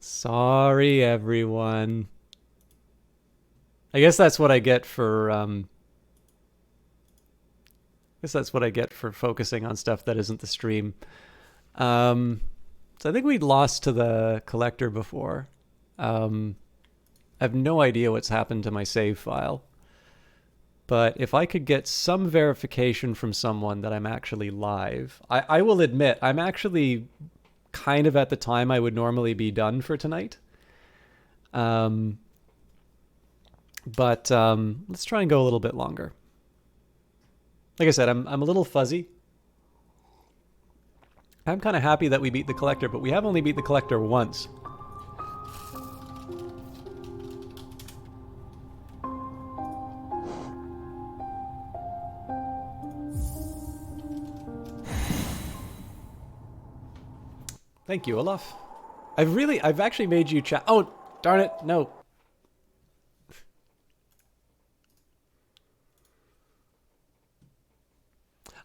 Sorry, everyone. I guess that's what I get for focusing on stuff that isn't the stream. So I think we'd lost to the collector before. I have no idea what's happened to my save file. But if I could get some verification from someone that I'm actually live, I will admit I'm actually kind of at the time I would normally be done for tonight. But let's try and go a little bit longer. Like I said, I'm a little fuzzy. I'm kind of happy that we beat the collector, but we have only beat the collector once. Thank you, Olaf. I've actually made you chat. Oh, darn it, no.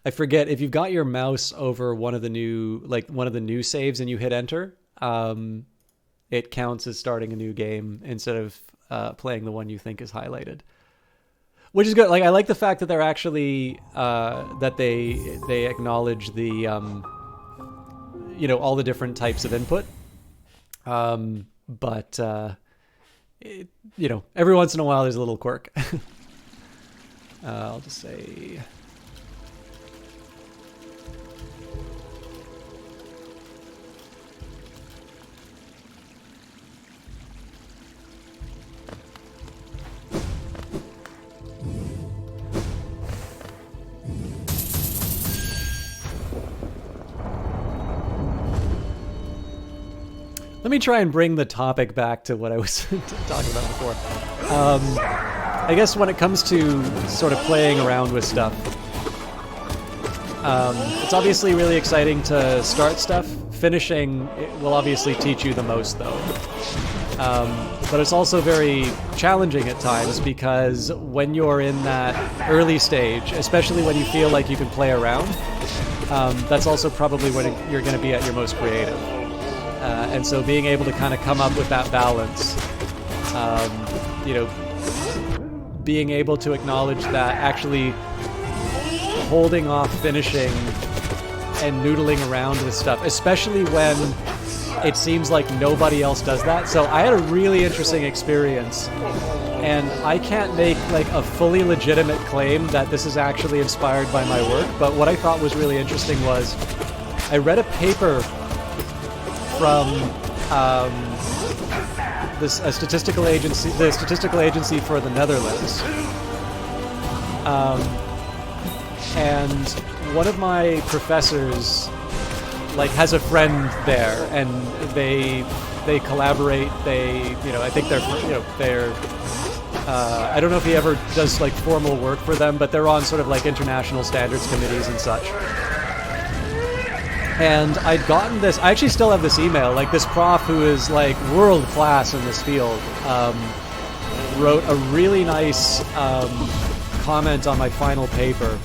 I forget, if you've got your mouse over one of the new saves and you hit enter, it counts as starting a new game instead of playing the one you think is highlighted. Which is good. Like, I like the fact that they're actually that they acknowledge the all the different types of input. But every once in a while there's a little quirk. I'll just say. Let me try and bring the topic back to what I was talking about before. I guess when it comes to sort of playing around with stuff, it's obviously really exciting to start stuff. Finishing will obviously teach you the most, though. But it's also very challenging at times because when you're in that early stage, especially when you feel like you can play around, that's also probably when you're going to be at your most creative. And so being able to kind of come up with that balance, being able to acknowledge that actually holding off finishing and noodling around with stuff, especially when it seems like nobody else does that. So I had a really interesting experience, and I can't make like a fully legitimate claim that this is actually inspired by my work, but what I thought was really interesting was I read a paper from the statistical agency for the Netherlands, and one of my professors has a friend there, and they collaborate. I think they're I don't know if he ever does formal work for them, but they're on sort of international standards committees and such. And I'd gotten this, I actually still have this email, this prof who is world class in this field, wrote a really nice comment on my final paper.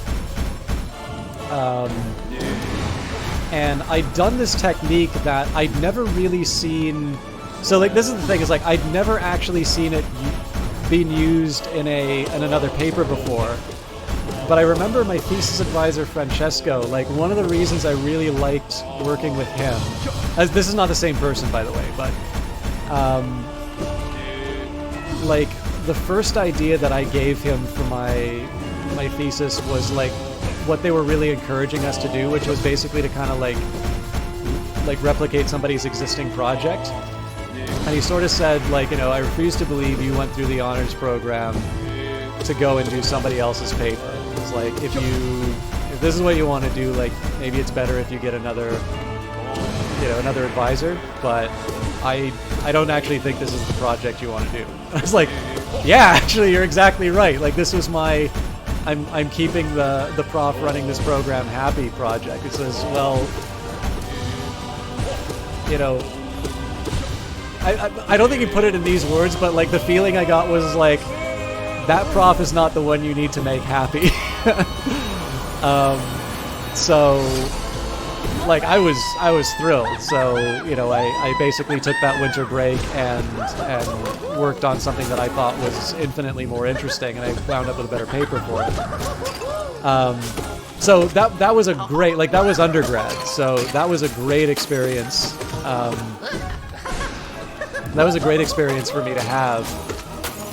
And I'd done this technique that I'd never really seen, so this is the thing, is I'd never actually seen it being used in another paper before. But I remember my thesis advisor, Francesco, one of the reasons I really liked working with him, as this is not the same person, by the way, but, the first idea that I gave him for my thesis was, what they were really encouraging us to do, which was basically to kind of, replicate somebody's existing project. And he sort of said, I refuse to believe you went through the honors program to go and do somebody else's paper. It's if this is what you want to do, maybe it's better if you get another another advisor, but I don't actually think this is the project you want to do. I was yeah, actually you're exactly right. this was my I'm keeping the prof running this program happy project. It says, well, I don't think he put it in these words, but the feeling I got was that prof is not the one you need to make happy. So like I was thrilled. So you know, I basically took that winter break and worked on something that I thought was infinitely more interesting, and I wound up with a better paper for it. So that was a great, like, that was undergrad. So that was a great experience. That was a great experience for me to have,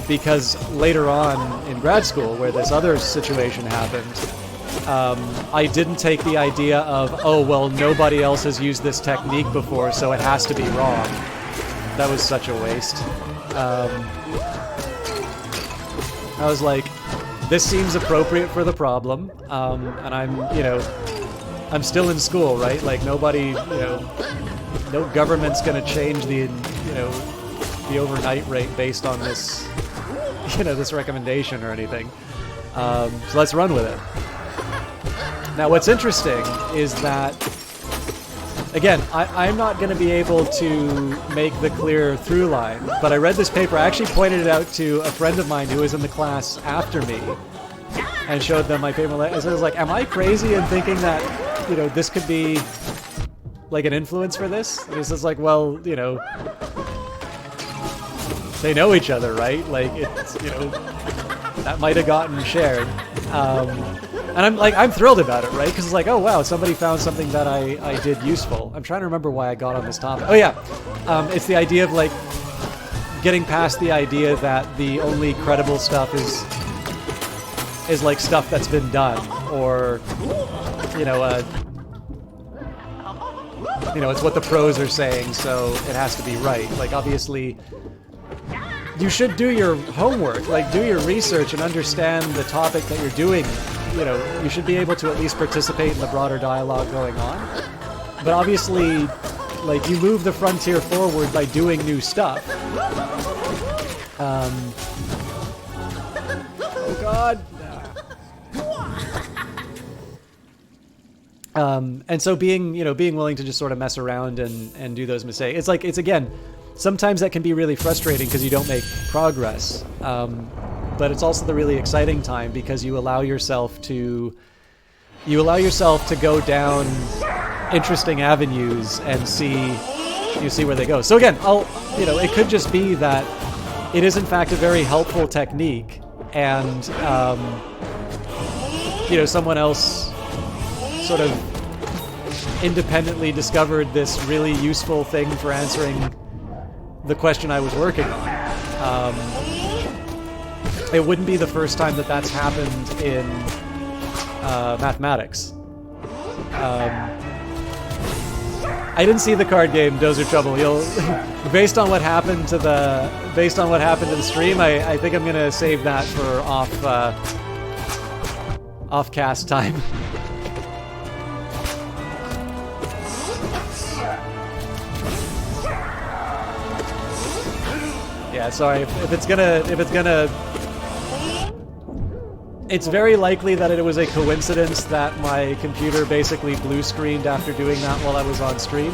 because later on in grad school, where this other situation happened, I didn't take the idea of, oh, well, nobody else has used this technique before, so it has to be wrong. That was such a waste. I was like, this seems appropriate for the problem, and I'm still in school, right? Like, nobody, no government's gonna change the overnight rate based on this, this recommendation or anything. So let's run with it. Now, what's interesting is that, again, I'm not going to be able to make the clear through line, but I read this paper. I actually pointed it out to a friend of mine who was in the class after me and showed them my paper. So I was like, am I crazy in thinking that, this could be like an influence for this? And it's just like, well, they know each other, right? Like, it's, that might have gotten shared. And I'm thrilled about it, right? Because it's like, oh wow, somebody found something that I did useful. I'm trying to remember why I got on this topic. Oh yeah, it's the idea of like getting past the idea that the only credible stuff is like stuff that's been done, or it's what the pros are saying, so it has to be right. Like, obviously, you should do your homework, like do your research and understand the topic that you're doing. You should be able to at least participate in the broader dialogue going on. But obviously, like, you move the frontier forward by doing new stuff. Oh God. And so being willing to just sort of mess around and do those mistakes. It's again, sometimes that can be really frustrating because you don't make progress. But it's also the really exciting time because you allow yourself to go down interesting avenues and see where they go. So again, it could just be that it is in fact a very helpful technique, and someone else sort of independently discovered this really useful thing for answering the question I was working on. It wouldn't be the first time that that's happened in mathematics. I didn't see the card game Dozer Trouble. Based on what happened to the stream, I think I'm gonna save that for off cast time. Yeah, sorry if it's gonna. It's very likely that it was a coincidence that my computer basically blue screened after doing that while I was on stream.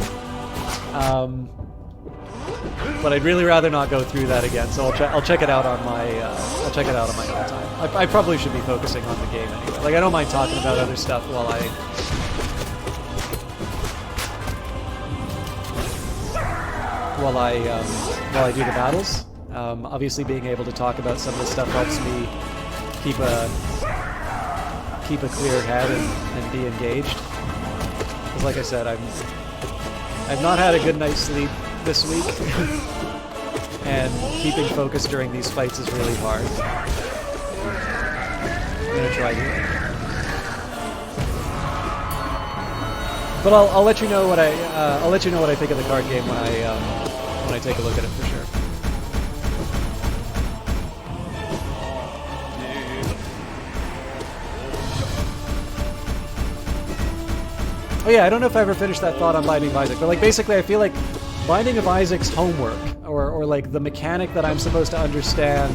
But I'd really rather not go through that again, so I'll check it out on my own time. I probably should be focusing on the game anyway. Like, I don't mind talking about other stuff while I do the battles. Obviously, being able to talk about some of this stuff helps me keep a clear head and be engaged. Because, like I said, I've not had a good night's sleep this week, and keeping focus during these fights is really hard. I'm gonna try to. But I'll let you know what I think of the card game when I take a look at it for sure. Oh yeah, I don't know if I ever finished that thought on Binding of Isaac, but like basically I feel like Binding of Isaac's homework, or like the mechanic that I'm supposed to understand,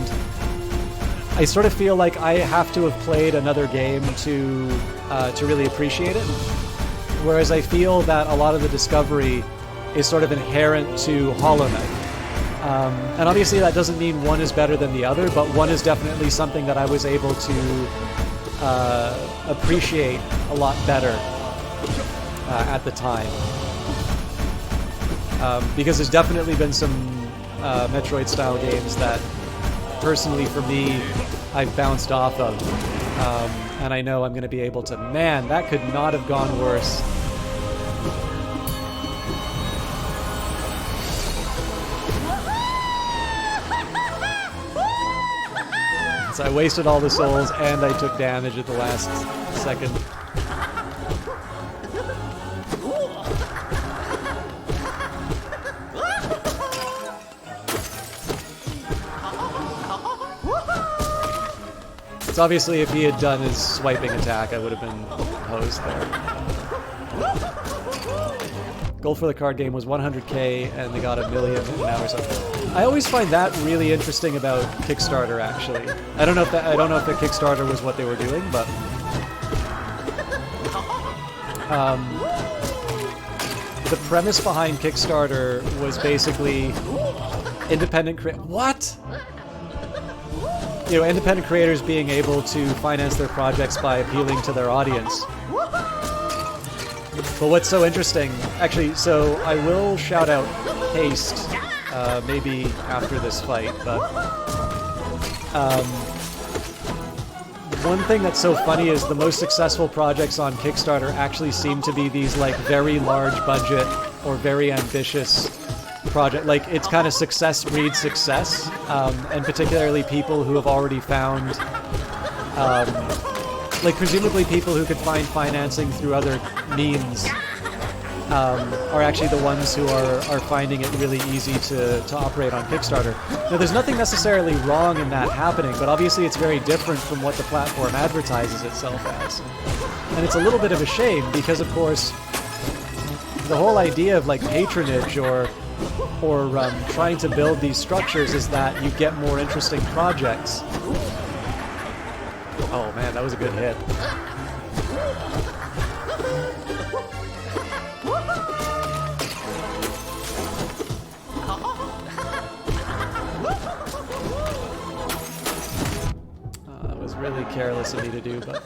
I sort of feel like I have to have played another game to really appreciate it. Whereas I feel that a lot of the discovery is sort of inherent to Hollow Knight. And obviously that doesn't mean one is better than the other, but one is definitely something that I was able to appreciate a lot better at the time. Because there's definitely been some Metroid-style games that, personally for me, I've bounced off of. And I know I'm going to be able to... Man, that could not have gone worse. So I wasted all the souls, and I took damage at the last second. It's obviously if he had done his swiping attack, I would have been hosed there. Goal for the card game was 100K, and they got $1 million in an hour or so. I always find that really interesting about Kickstarter. Actually, I don't know if the Kickstarter was what they were doing, but the premise behind Kickstarter was basically independent independent creators being able to finance their projects by appealing to their audience. But what's so interesting, actually, so I will shout out Haste, maybe after this fight, but one thing that's so funny is the most successful projects on Kickstarter actually seem to be these like very large budget or very ambitious project. Like it's kind of success breeds success, and particularly people who have already found, like presumably people who could find financing through other means, are actually the ones who are finding it really easy to operate on Kickstarter. Now, there's nothing necessarily wrong in that happening, but obviously it's very different from what the platform advertises itself as. And it's a little bit of a shame because, of course, the whole idea of like patronage or trying to build these structures is that you get more interesting projects. Oh man, that was a good hit. That was really careless of me to do, but...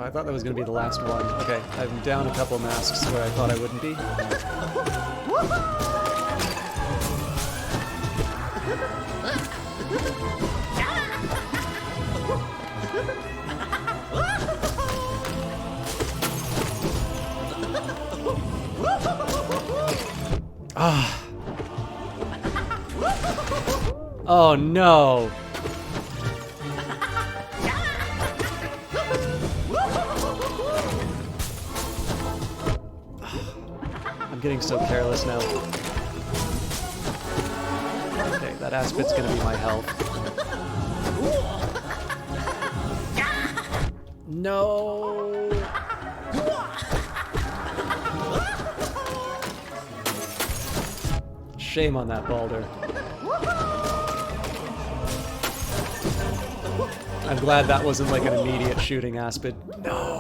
I thought that was going to be the last one. Okay, I'm down a couple masks where I thought I wouldn't be. Ah. Oh no. I'm getting so careless now. Okay, that aspect's gonna be my health. No. Shame on that Baldur. I'm glad that wasn't like an immediate shooting aspid. No.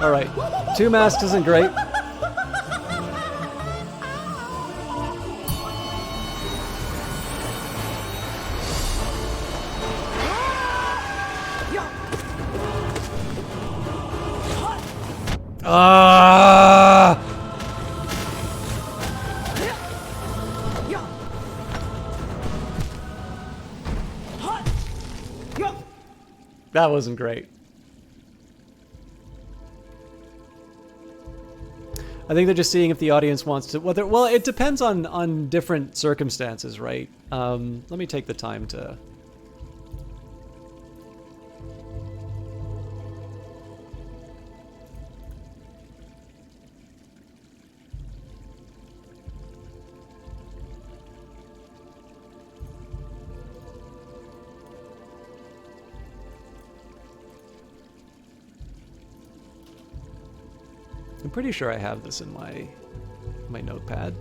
All right, 2 masks isn't great. That wasn't great. I think they're just seeing if the audience wants to... Well, it depends on different circumstances, right? Let me take the time to... pretty sure I have this in my notepad.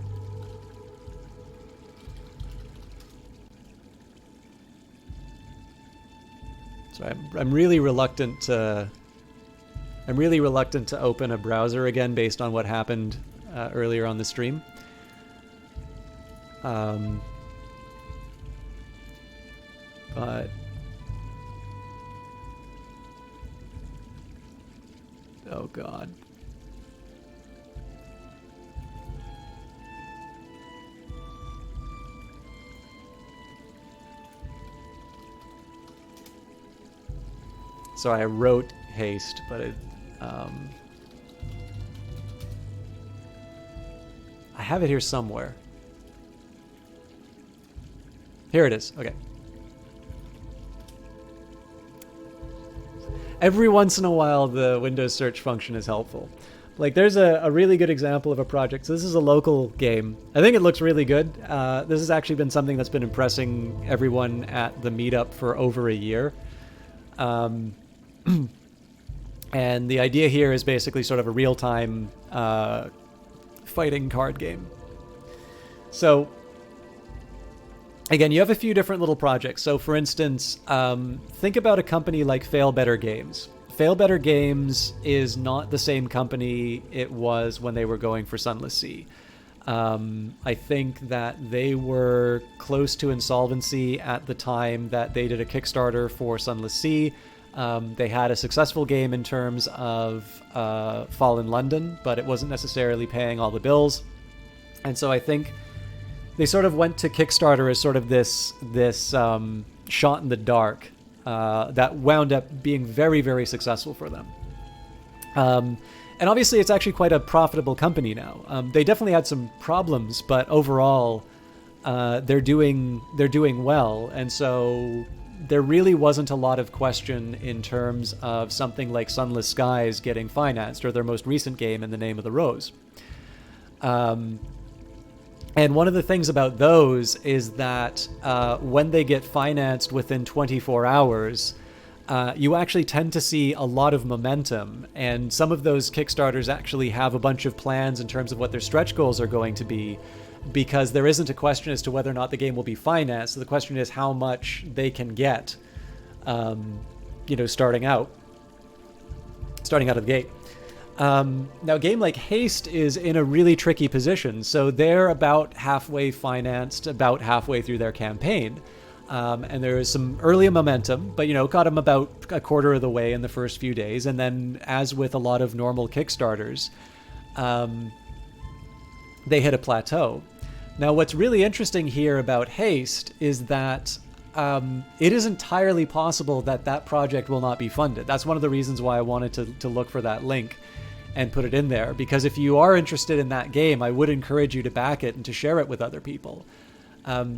So I'm really reluctant to open a browser again based on what happened earlier on the stream. But oh god. So I wrote haste, but it I have it here somewhere. Here it is. Okay. Every once in a while, the Windows search function is helpful. Like, there's a really good example of a project. So this is a local game. I think it looks really good. This has actually been something that's been impressing everyone at the meetup for over a year. And the idea here is basically sort of a real-time fighting card game. So again, you have a few different little projects. So for instance, think about a company like Fail Better Games. Fail Better Games is not the same company it was when they were going for Sunless Sea. I think that they were close to insolvency at the time that they did a Kickstarter for Sunless Sea. They had a successful game in terms of Fall in London, but it wasn't necessarily paying all the bills. And so I think they sort of went to Kickstarter as sort of this shot in the dark that wound up being very, very successful for them. And obviously, it's actually quite a profitable company now. They definitely had some problems, but overall, they're doing well. And so there really wasn't a lot of question in terms of something like Sunless Skies getting financed, or their most recent game, In the Name of the Rose. And one of the things about those is that when they get financed within 24 hours, you actually tend to see a lot of momentum. And some of those Kickstarters actually have a bunch of plans in terms of what their stretch goals are going to be, because there isn't a question as to whether or not the game will be financed. So the question is how much they can get, starting out of the gate. Now, a game like Haste is in a really tricky position. So they're about halfway financed, about halfway through their campaign. And there is some early momentum, but, got them about a quarter of the way in the first few days. And then, as with a lot of normal Kickstarters, they hit a plateau. Now, what's really interesting here about Haste is that it is entirely possible that that project will not be funded. That's one of the reasons why I wanted to look for that link and put it in there, because if you are interested in that game, I would encourage you to back it and to share it with other people.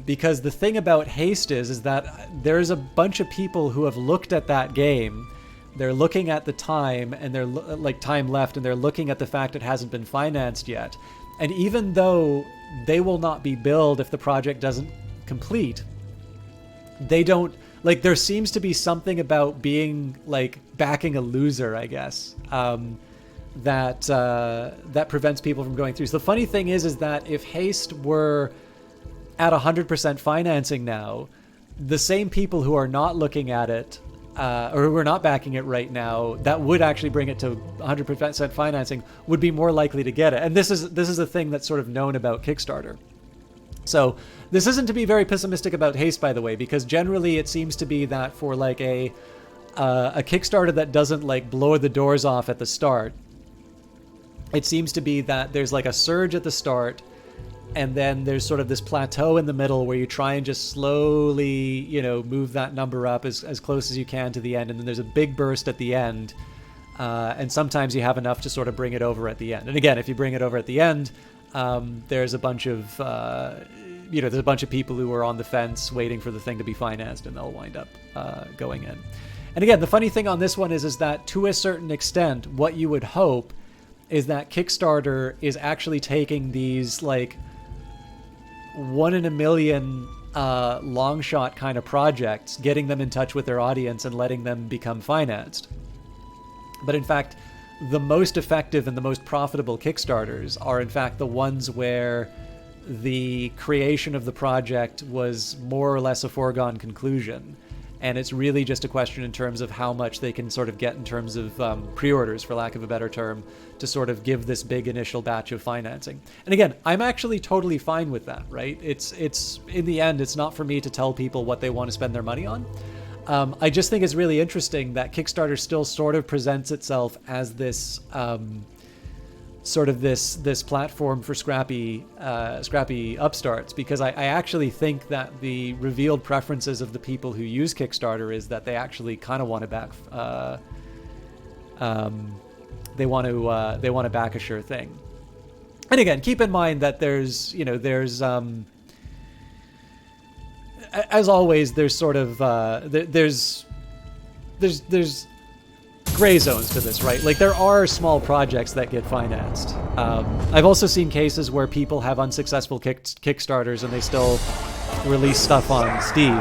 Because the thing about Haste is that there's a bunch of people who have looked at that game. They're looking at the time, and they're like time left, and they're looking at the fact it hasn't been financed yet. And even though they will not be billed if the project doesn't complete, they don't, like, there seems to be something about being, like, backing a loser, I guess, that prevents people from going through. So the funny thing is that if Haste were at 100% financing now, the same people who are not looking at it, or who are not backing it right now, that would actually bring it to 100% financing, would be more likely to get it. And this is a thing that's sort of known about Kickstarter. So this isn't to be very pessimistic about Haste, by the way, because generally it seems to be that for like a Kickstarter that doesn't like blow the doors off at the start, it seems to be that there's like a surge at the start, and then there's sort of this plateau in the middle where you try and just slowly, move that number up as close as you can to the end. And then there's a big burst at the end. And sometimes you have enough to sort of bring it over at the end. And again, if you bring it over at the end, there's a bunch of, there's a bunch of people who are on the fence waiting for the thing to be financed, and they'll wind up going in. And again, the funny thing on this one is that to a certain extent, what you would hope is that Kickstarter is actually taking these like 1 in a million long shot kind of projects, getting them in touch with their audience and letting them become financed. But in fact, the most effective and the most profitable Kickstarters are in fact the ones where the creation of the project was more or less a foregone conclusion. And it's really just a question in terms of how much they can sort of get in terms of pre-orders, for lack of a better term, to sort of give this big initial batch of financing. And again, I'm actually totally fine with that, right? It's in the end, it's not for me to tell people what they want to spend their money on. I just think it's really interesting that Kickstarter still sort of presents itself as this sort of this platform for scrappy upstarts, because I actually think that the revealed preferences of the people who use Kickstarter is that they actually kind of want to back they want to back a sure thing. And again, keep in mind that there's as always, there's sort of there's gray zones to this, right? Like, there are small projects that get financed. I've also seen cases where people have unsuccessful Kickstarters and they still release stuff on Steam.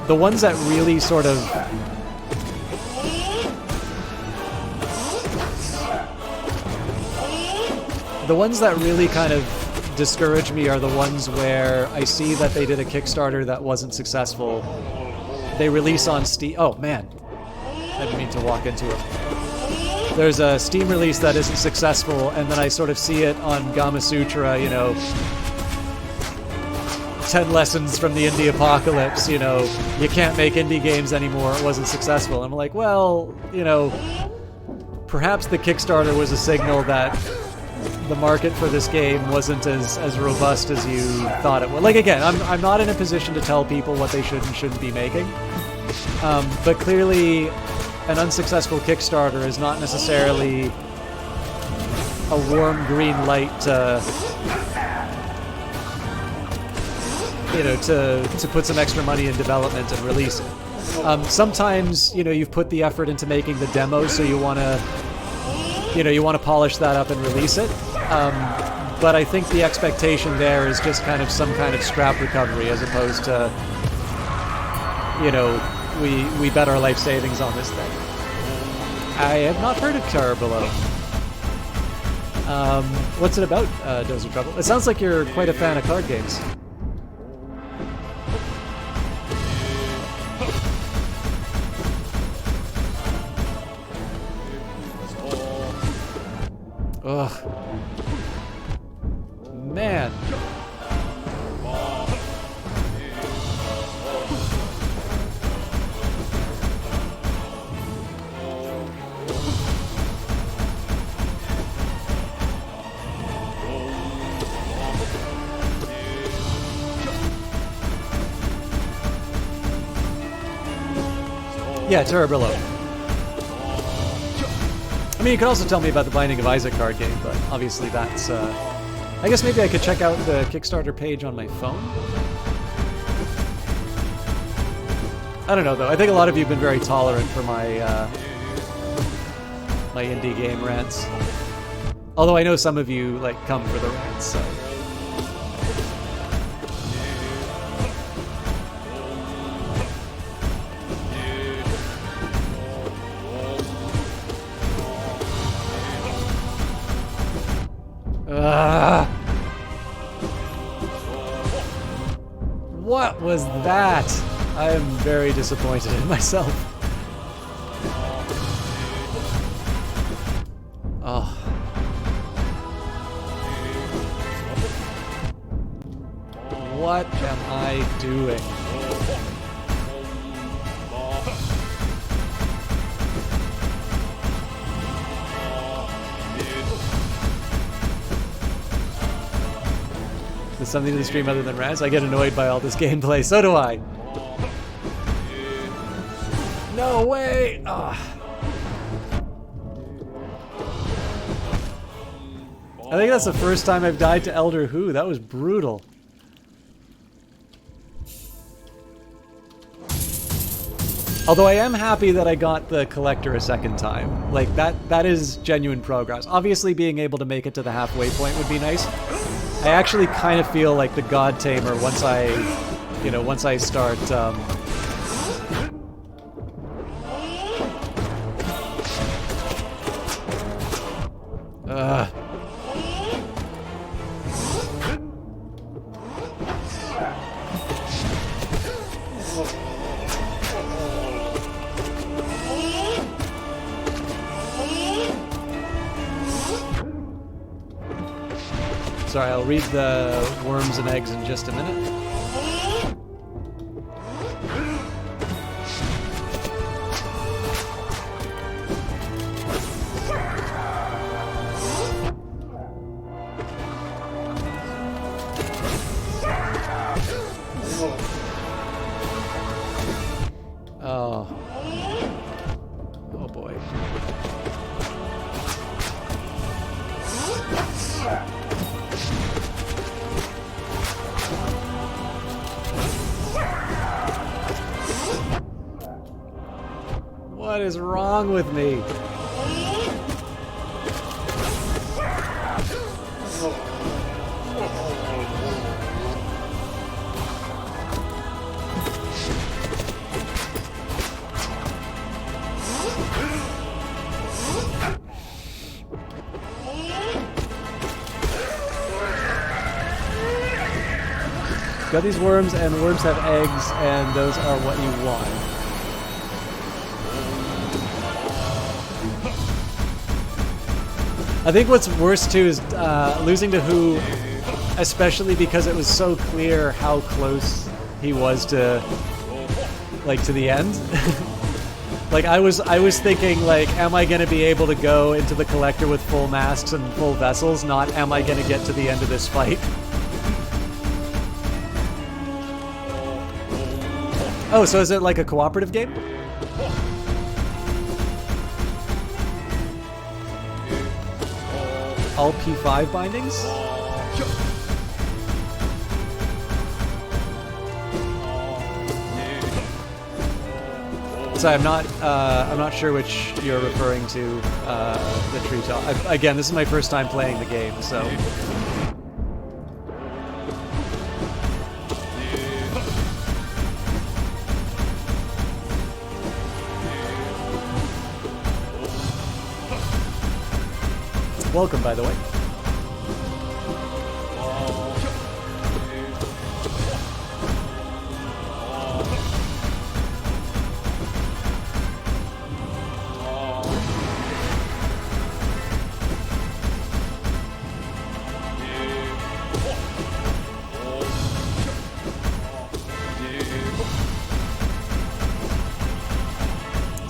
The ones that really sort of kind of discourage me are the ones where I see that they did a Kickstarter that wasn't successful. They release on Steam. Oh man, I didn't mean to walk into it. There's a Steam release that isn't successful, and then I sort of see it on Gama Sutra, 10 lessons from the indie apocalypse, you can't make indie games anymore, it wasn't successful. I'm like, well, perhaps the Kickstarter was a signal that the market for this game wasn't as robust as you thought it was. Like, again, I'm not in a position to tell people what they should and shouldn't be making. But clearly, an unsuccessful Kickstarter is not necessarily a warm green light to put some extra money in development and release it. Sometimes, you've put the effort into making the demo, so you want to polish that up and release it. But I think the expectation there is just kind of some kind of scrap recovery, as opposed to, we bet our life savings on this thing. I have not heard of Terror Below. What's it about, Dozer Trouble? It sounds like you're quite a fan of card games. Ugh. Man. Yeah, Terror Below. I mean, you could also tell me about the Binding of Isaac card game, but obviously that's, I guess maybe I could check out the Kickstarter page on my phone? I don't know, though. I think a lot of you have been very tolerant for my, my indie game rants. Although I know some of you, come for the rants, so... What was that? I am very disappointed in myself. Oh. What am I doing? There's something to the stream other than rants. I get annoyed by all this gameplay. So do I. No way! Ugh. I think that's the first time I've died to Elder Who. That was brutal. Although I am happy that I got the collector a second time. Like, that is genuine progress. Obviously, being able to make it to the halfway point would be nice. I actually kind of feel like the God Tamer once I start, Sorry, I'll read the worms and eggs in just a minute. Oh. Oh boy. What is wrong with me? Got these worms, and worms have eggs, and those are what you want. I think what's worse too is losing to Who, especially because it was so clear how close he was to, like, to the end. Like I was thinking, like, am I gonna be able to go into the collector with full masks and full vessels? Not, am I gonna get to the end of this fight? Oh, so is it like a cooperative game? All P5 bindings? So I'm not sure which you're referring to, the tree top. Again, this is my first time playing the game, so. Welcome, by the way.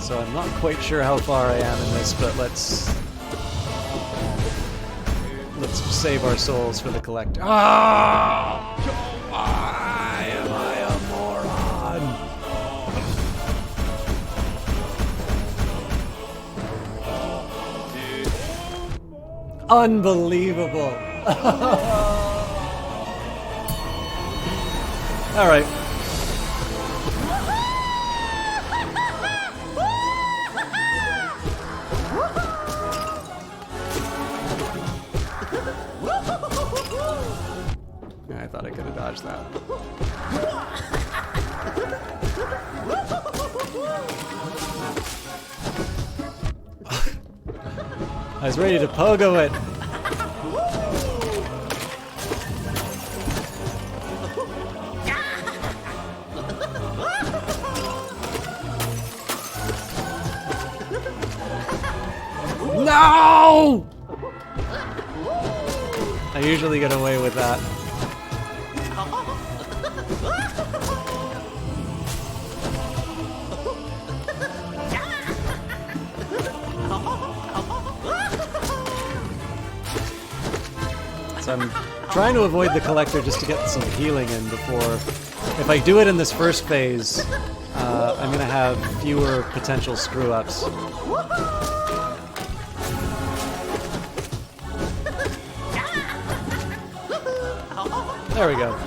So I'm not quite sure how far I am in this, but let's save our souls for the collector. Ah! Why am I a moron? Unbelievable. All right. I thought I could have dodged that. I was ready to pogo it. No! I usually get away with that. So I'm trying to avoid the collector just to get some healing in before. If I do it in this first phase, I'm gonna have fewer potential screw-ups. There we go.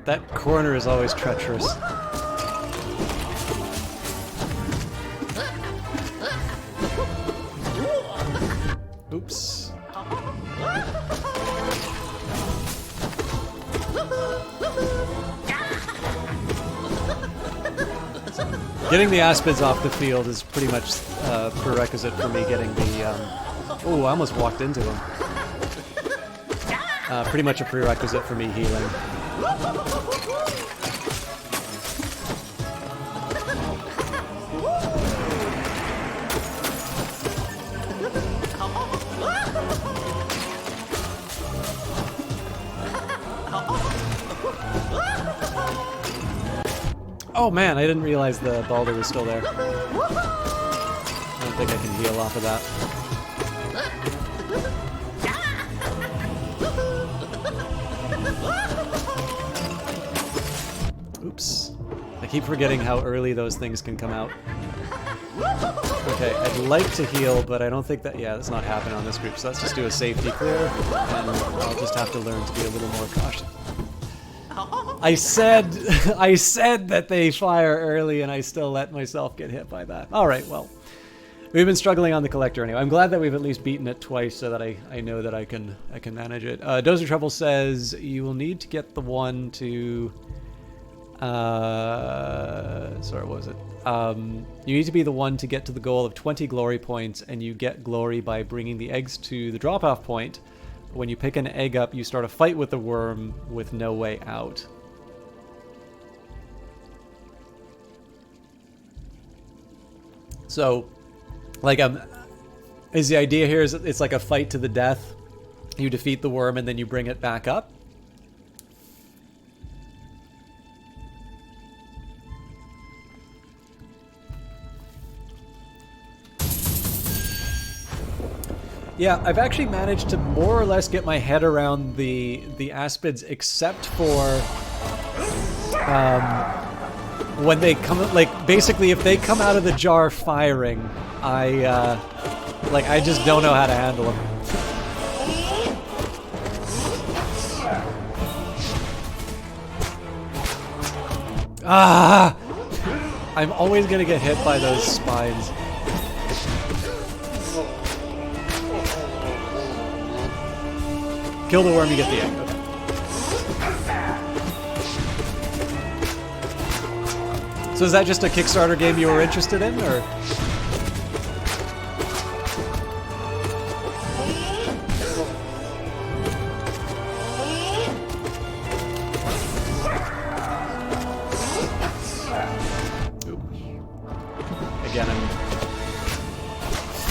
That corner is always treacherous. Oops. Getting the Aspids off the field is pretty much a prerequisite for me getting the... oh, I almost walked into him. Pretty much a prerequisite for me healing. Oh man, I didn't realize the Balder was still there. I don't think I can heal off of that. Oops. I keep forgetting how early those things can come out. Okay, I'd like to heal, but I don't think that... yeah, that's not happening on this group, so let's just do a safety clear, and I'll just have to learn to be a little more cautious. I said that they fire early, and I still let myself get hit by that. All right, well, we've been struggling on the collector anyway. I'm glad that we've at least beaten it twice, so that I know that I can manage it. Dozer Trouble says you will need to get the one to. Sorry, what was it? You need to be the one to get to the goal of 20 glory points, and you get glory by bringing the eggs to the drop-off point. When you pick an egg up, you start a fight with the worm with no way out. So, like, is the idea here is it's like a fight to the death. You defeat the worm and then you bring it back up. Yeah, I've actually managed to more or less get my head around the Aspids, except for when they come, like, basically if they come out of the jar firing, I just don't know how to handle them. Ah! I'm always gonna get hit by those spines. Kill the worm, you get the egg. Okay. So is that just a Kickstarter game you were interested in, or? Again, I'm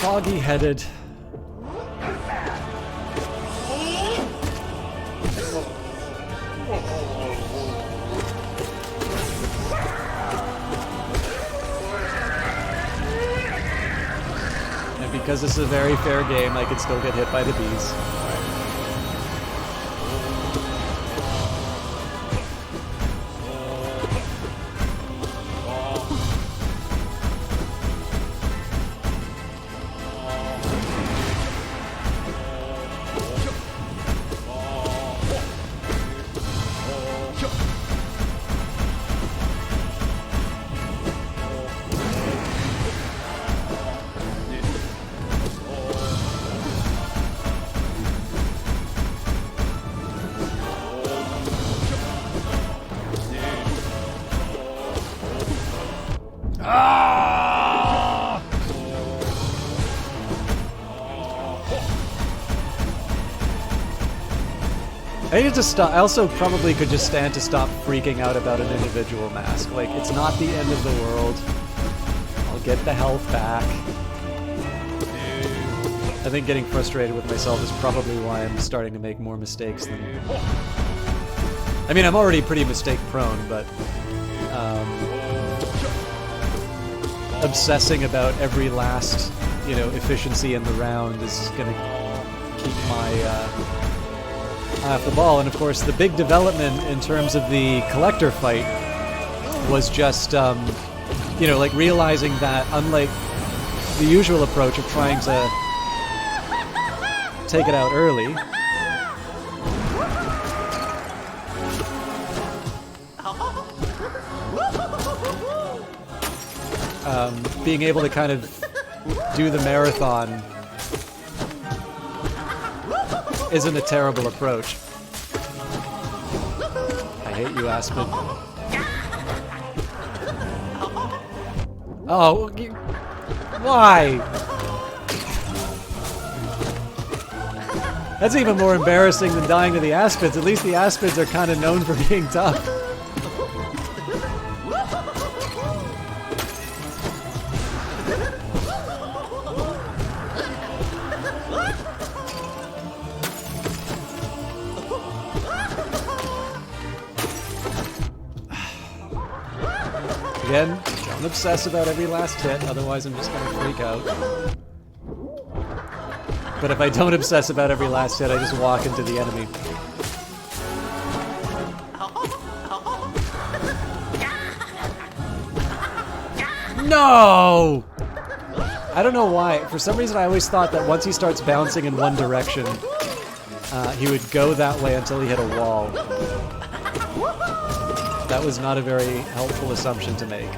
foggy-headed. Because this is a very fair game, I could still get hit by the bees. I need to stop. I also probably could just stand to stop freaking out about an individual mask. Like, it's not the end of the world. I'll get the health back. I think getting frustrated with myself is probably why I'm starting to make more mistakes than... I mean, I'm already pretty mistake-prone, but... obsessing about every last, you know, efficiency in the round is gonna keep my, off the ball. And of course, the big development in terms of the collector fight was just, you know, like realizing that unlike the usual approach of trying to take it out early, being able to kind of do the marathon isn't a terrible approach. I hate you, Aspen. Oh, why? That's even more embarrassing than dying to the Aspids. At least the Aspids are kind of known for being tough. Again, don't obsess about every last hit, otherwise I'm just gonna freak out. But if I don't obsess about every last hit, I just walk into the enemy. No! I don't know why. For some reason I always thought that once he starts bouncing in one direction, he would go that way until he hit a wall. That was not a very helpful assumption to make.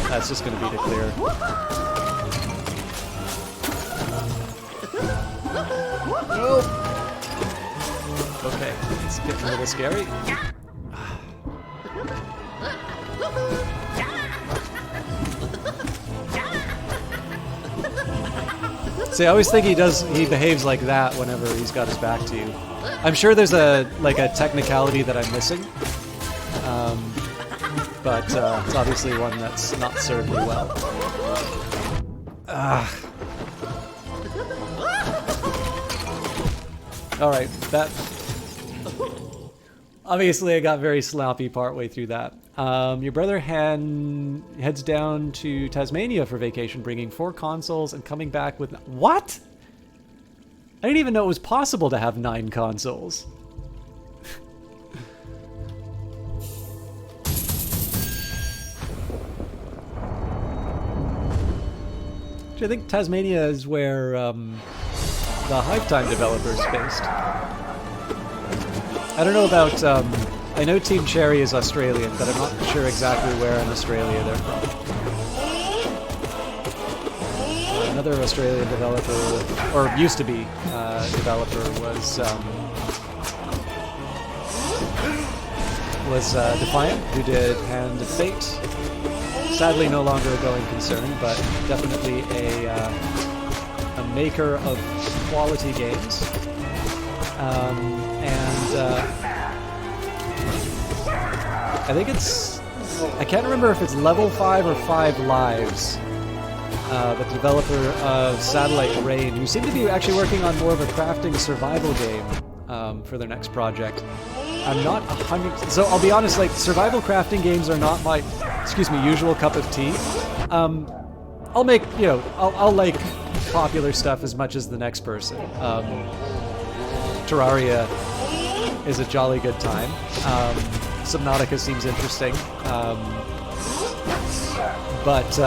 That's just going to be the clear. Nope. Okay, it's getting a little scary. See, I always think he behaves like that whenever he's got his back to you. I'm sure there's a technicality that I'm missing. But it's obviously one that's not served me well. Alright, that... Obviously I got very sloppy partway through that. Your brother heads down to Tasmania for vacation, bringing 4 consoles and coming back with... What?! I didn't even know it was possible to have 9 consoles. I think Tasmania is where the Hive Time developer is based. I don't know about... I know Team Cherry is Australian, but I'm not sure exactly where in Australia they're from. Another Australian developer, or used to be developer, was Defiant, who did Hand of Fate. Sadly, no longer a going concern, but definitely a maker of quality games. I think it's... I can't remember if it's Level 5 or 5 Lives, the developer of Satellite Rain, who seem to be actually working on more of a crafting survival game for their next project. I'm not 100%... So I'll be honest, like, survival crafting games are not my, usual cup of tea. I'll make, I'll like popular stuff as much as the next person. Terraria is a jolly good time. Subnautica seems interesting. But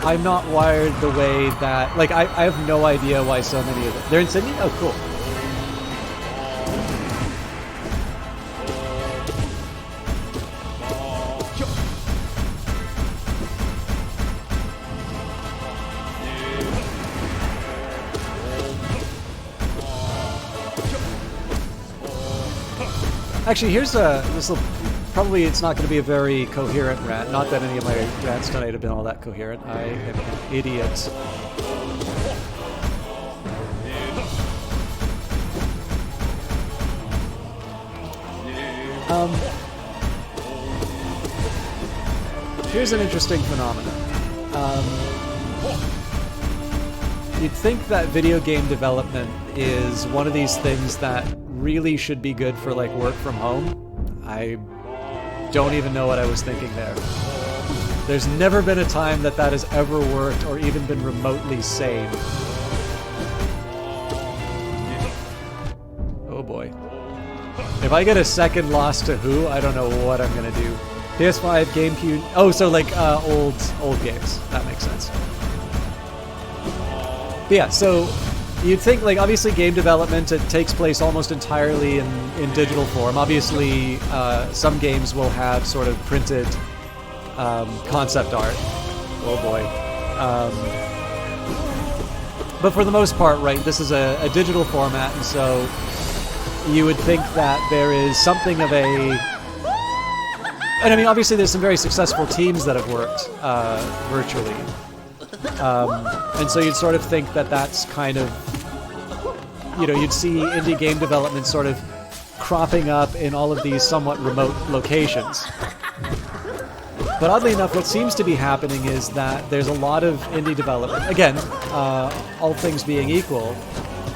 I'm not wired the way that... Like, I have no idea why so many of them... They're in Sydney? Oh, cool. Actually, here's this'll... Probably it's not going to be a very coherent rant. Not that any of my rants tonight have been all that coherent. I am an idiot. Here's an interesting phenomenon. You'd think that video game development is one of these things that really should be good for, like, work from home. I don't even know what I was thinking there. There's never been a time that has ever worked or even been remotely sane. Oh boy. If I get a second loss to Who, I don't know what I'm gonna do. PS5, GameCube... Oh, so like old games. That makes sense. But yeah, so you'd think, like, obviously game development, it takes place almost entirely in digital form. Obviously, some games will have sort of printed concept art. Oh boy. But for the most part, right, this is a digital format, and so you would think that there is something of a... And I mean, obviously there's some very successful teams that have worked virtually. And so you'd sort of think that that's kind of... you'd see indie game development sort of cropping up in all of these somewhat remote locations. But oddly enough, what seems to be happening is that there's a lot of indie development, again, all things being equal,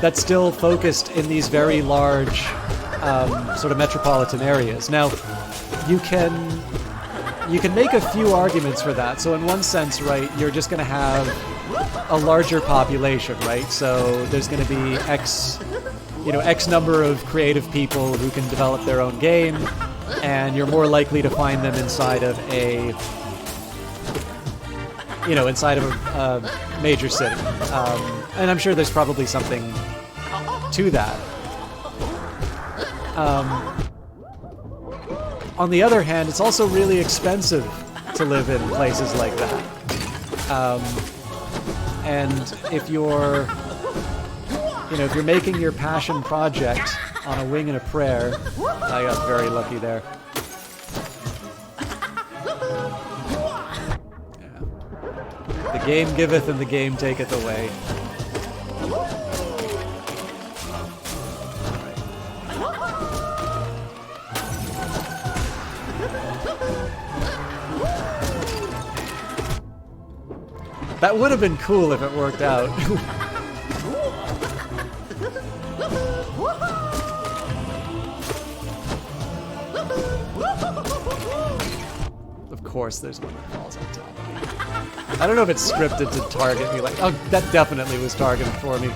that's still focused in these very large sort of metropolitan areas. Now, you can make a few arguments for that. So in one sense, right, you're just going to have a larger population, right? So there's going to be X number of creative people who can develop their own game, and you're more likely to find them inside of a major city. And I'm sure there's probably something to that. On the other hand, it's also really expensive to live in places like that. And if you're making your passion project on a wing and a prayer, I got very lucky there. Yeah. The game giveth and the game taketh away. That would have been cool if it worked out. Of course there's one that falls on top of me. I don't know if it's scripted to target me like... Oh, that definitely was targeted for me.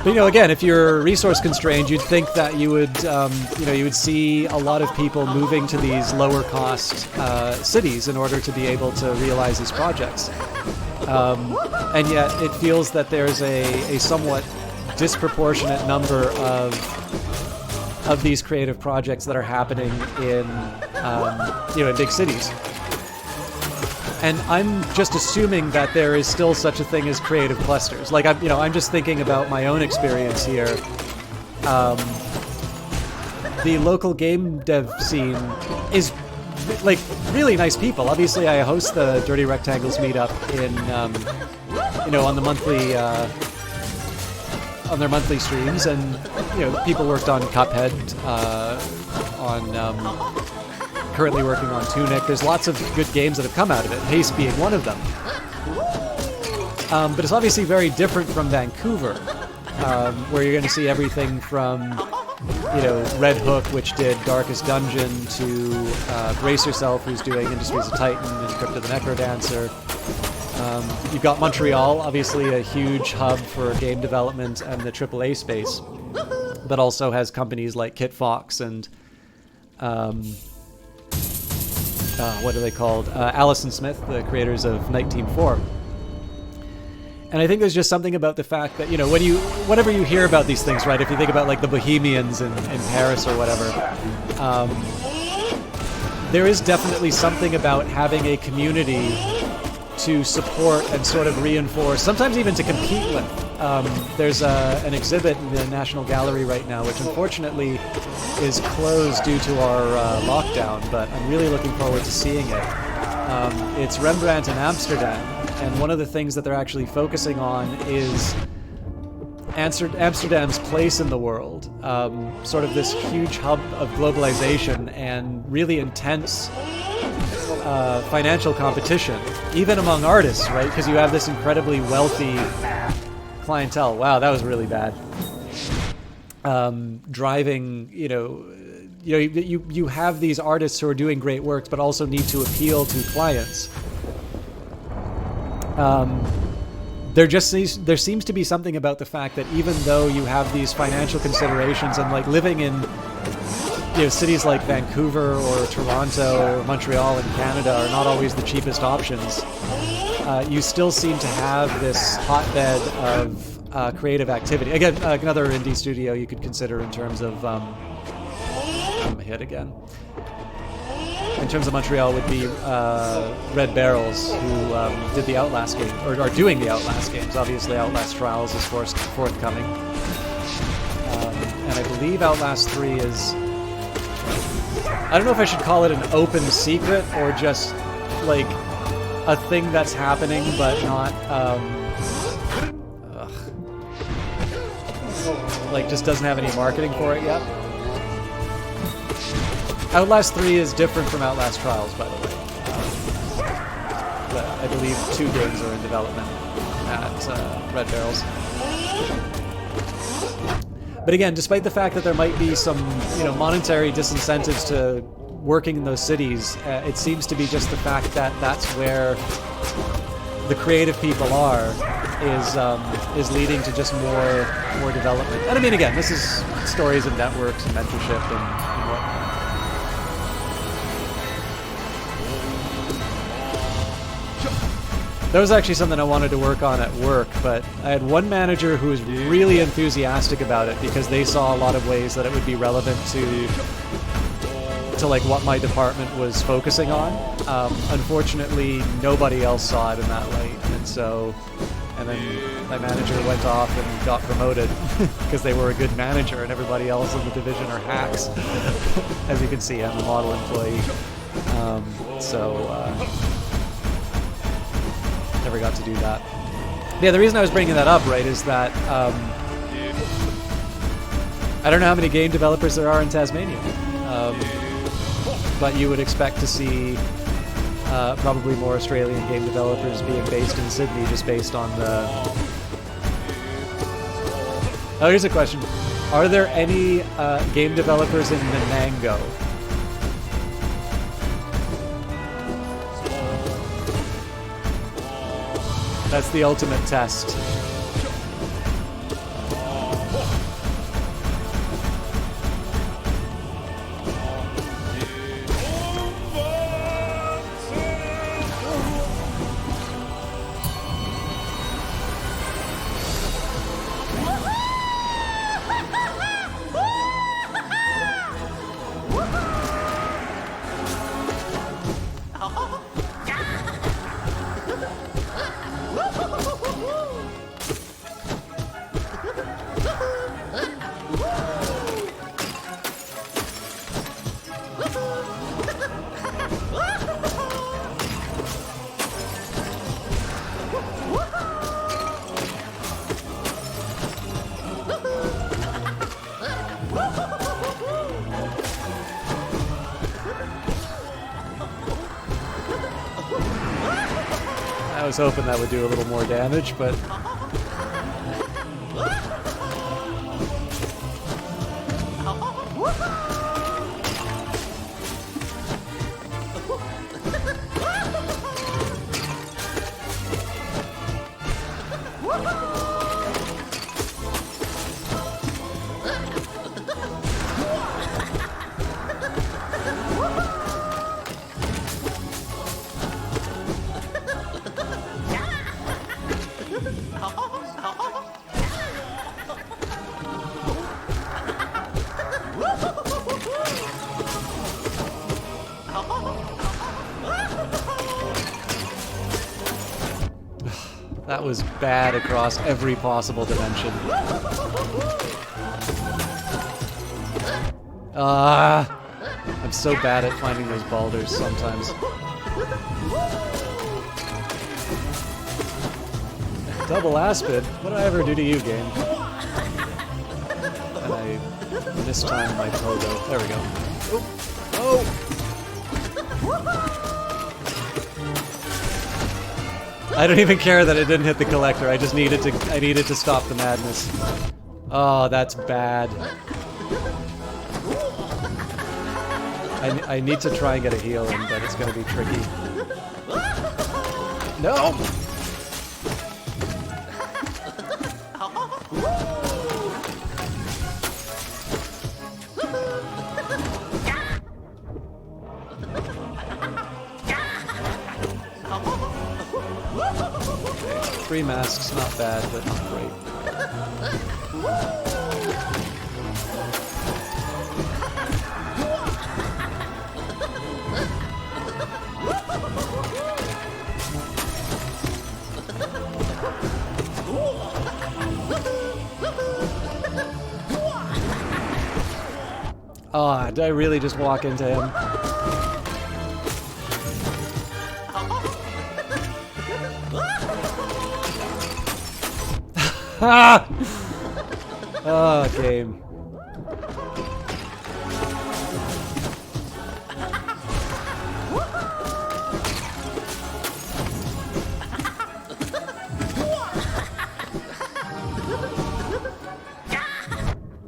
But, again, if you're resource constrained, you'd think that you would, you would see a lot of people moving to these lower cost cities in order to be able to realize these projects. And yet it feels that there's a somewhat disproportionate number of these creative projects that are happening in big cities. And I'm just assuming that there is still such a thing as creative clusters. Like, I'm just thinking about my own experience here. The local game dev scene is, like, really nice people. Obviously, I host the Dirty Rectangles meetup in, on the monthly, on their monthly streams, and people worked on Cuphead, currently working on Tunic. There's lots of good games that have come out of it, Haste being one of them. But it's obviously very different from Vancouver, where you're going to see everything from, Red Hook, which did Darkest Dungeon, to Brace Yourself, who's doing Industries of Titan and Crypto the Necrodancer. You've got Montreal, obviously a huge hub for game development and the AAA space, but also has companies like Kit Fox and what are they called? Allison Smith, the creators of Night Team 4. And I think there's just something about the fact that, whenever you hear about these things, right, if you think about like the Bohemians in Paris or whatever, there is definitely something about having a community to support and sort of reinforce, sometimes even to compete with. There's an exhibit in the National Gallery right now, which unfortunately is closed due to our lockdown, but I'm really looking forward to seeing it. It's Rembrandt in Amsterdam, and one of the things that they're actually focusing on is Amsterdam's place in the world, sort of this huge hub of globalization and really intense financial competition, even among artists, right? Because you have this incredibly wealthy clientele. Wow, that was really bad. Driving, you have these artists who are doing great works, but also need to appeal to clients. There seems to be something about the fact that even though you have these financial considerations and like living in cities like Vancouver or Toronto or Montreal in Canada are not always the cheapest options, you still seem to have this hotbed of creative activity. Again, another indie studio you could consider in terms of... I'm hit again. In terms of Montreal would be Red Barrels, who did the Outlast game, or are doing the Outlast games. Obviously, Outlast Trials is forthcoming. And I believe Outlast 3 is... I don't know if I should call it an open secret, or just, like, a thing that's happening, but not... like, just doesn't have any marketing for it yet. Outlast 3 is different from Outlast Trials, by the way. I believe 2 games are in development at Red Barrels. But again, despite the fact that there might be some, monetary disincentives to working in those cities, it seems to be just the fact that that's where the creative people are, is leading to just more development. And I mean, again, this is stories of networks and mentorship and whatnot. That was actually something I wanted to work on at work, but I had one manager who was really enthusiastic about it because they saw a lot of ways that it would be relevant to like what my department was focusing on. Unfortunately, nobody else saw it in that light, and then my manager went off and got promoted because they were a good manager, and everybody else in the division are hacks. As you can see, I'm a model employee, never got to do that. Yeah, the reason I was bringing that up, right, is that I don't know how many game developers there are in Tasmania, but you would expect to see probably more Australian game developers being based in Sydney, just based on the... Oh, here's a question. Are there any game developers in Menango? That's the ultimate test. I was hoping that would do a little more damage, but... That was bad across every possible dimension. I'm so bad at finding those boulders sometimes. Double Aspid? What did I ever do to you, game? And I mistimed my pogo. There we go. Oh! I don't even care that it didn't hit the collector. I just needed to stop the madness. Oh, that's bad. I need to try and get a heal in, but it's gonna be tricky. No! 3 masks, not bad, but not great. Oh, did I really just walk into him? Ah! Oh, game.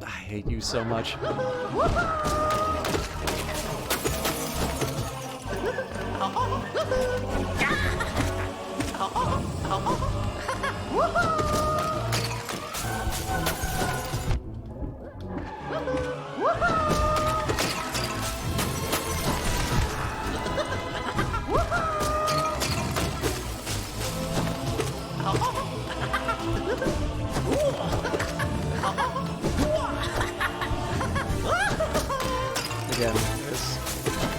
I hate you so much. Again, there's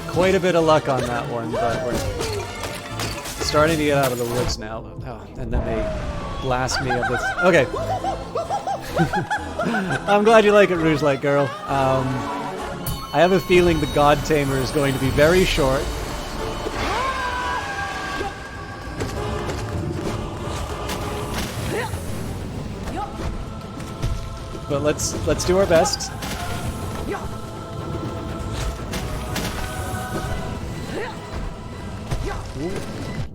quite a bit of luck on that one, but we're starting to get out of the woods now. Oh, and then they blast me of this. Okay. I'm glad you like it, Rouge Light Girl. I have a feeling the God Tamer is going to be very short. But let's do our best.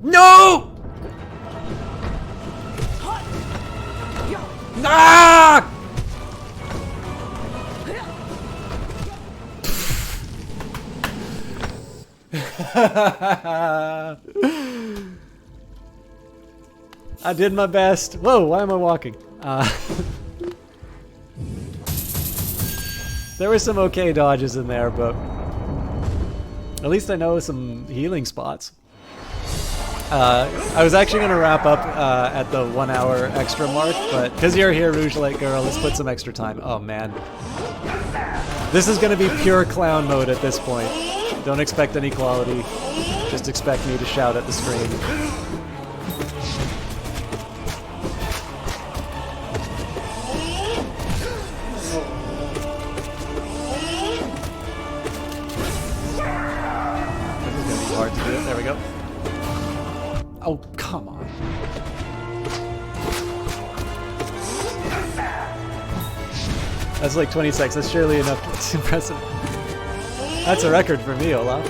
No! Ah! I did my best. Whoa, why am I walking? There were some okay dodges in there, but at least I know some healing spots. I was actually going to wrap up at the 1 hour extra mark, but because you're here, Rouge Light Girl, let's put some extra time. Oh, man. This is going to be pure clown mode at this point. Don't expect any quality. Just expect me to shout at the screen. This is going to be hard to do. There we go. Oh, come on. That's like 20 seconds. That's surely enough to impress him. That's a record for me, Olaf.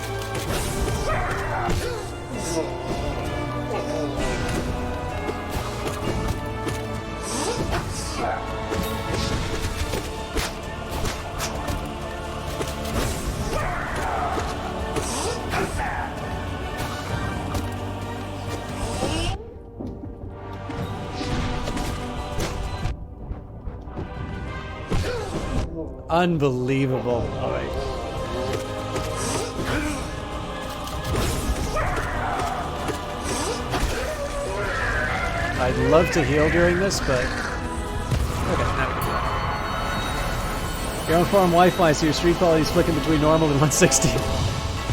Unbelievable. All right. I'd love to heal during this, but okay, now we can do that. You're on farm Wi-Fi, so your stream quality is flicking between normal and 160.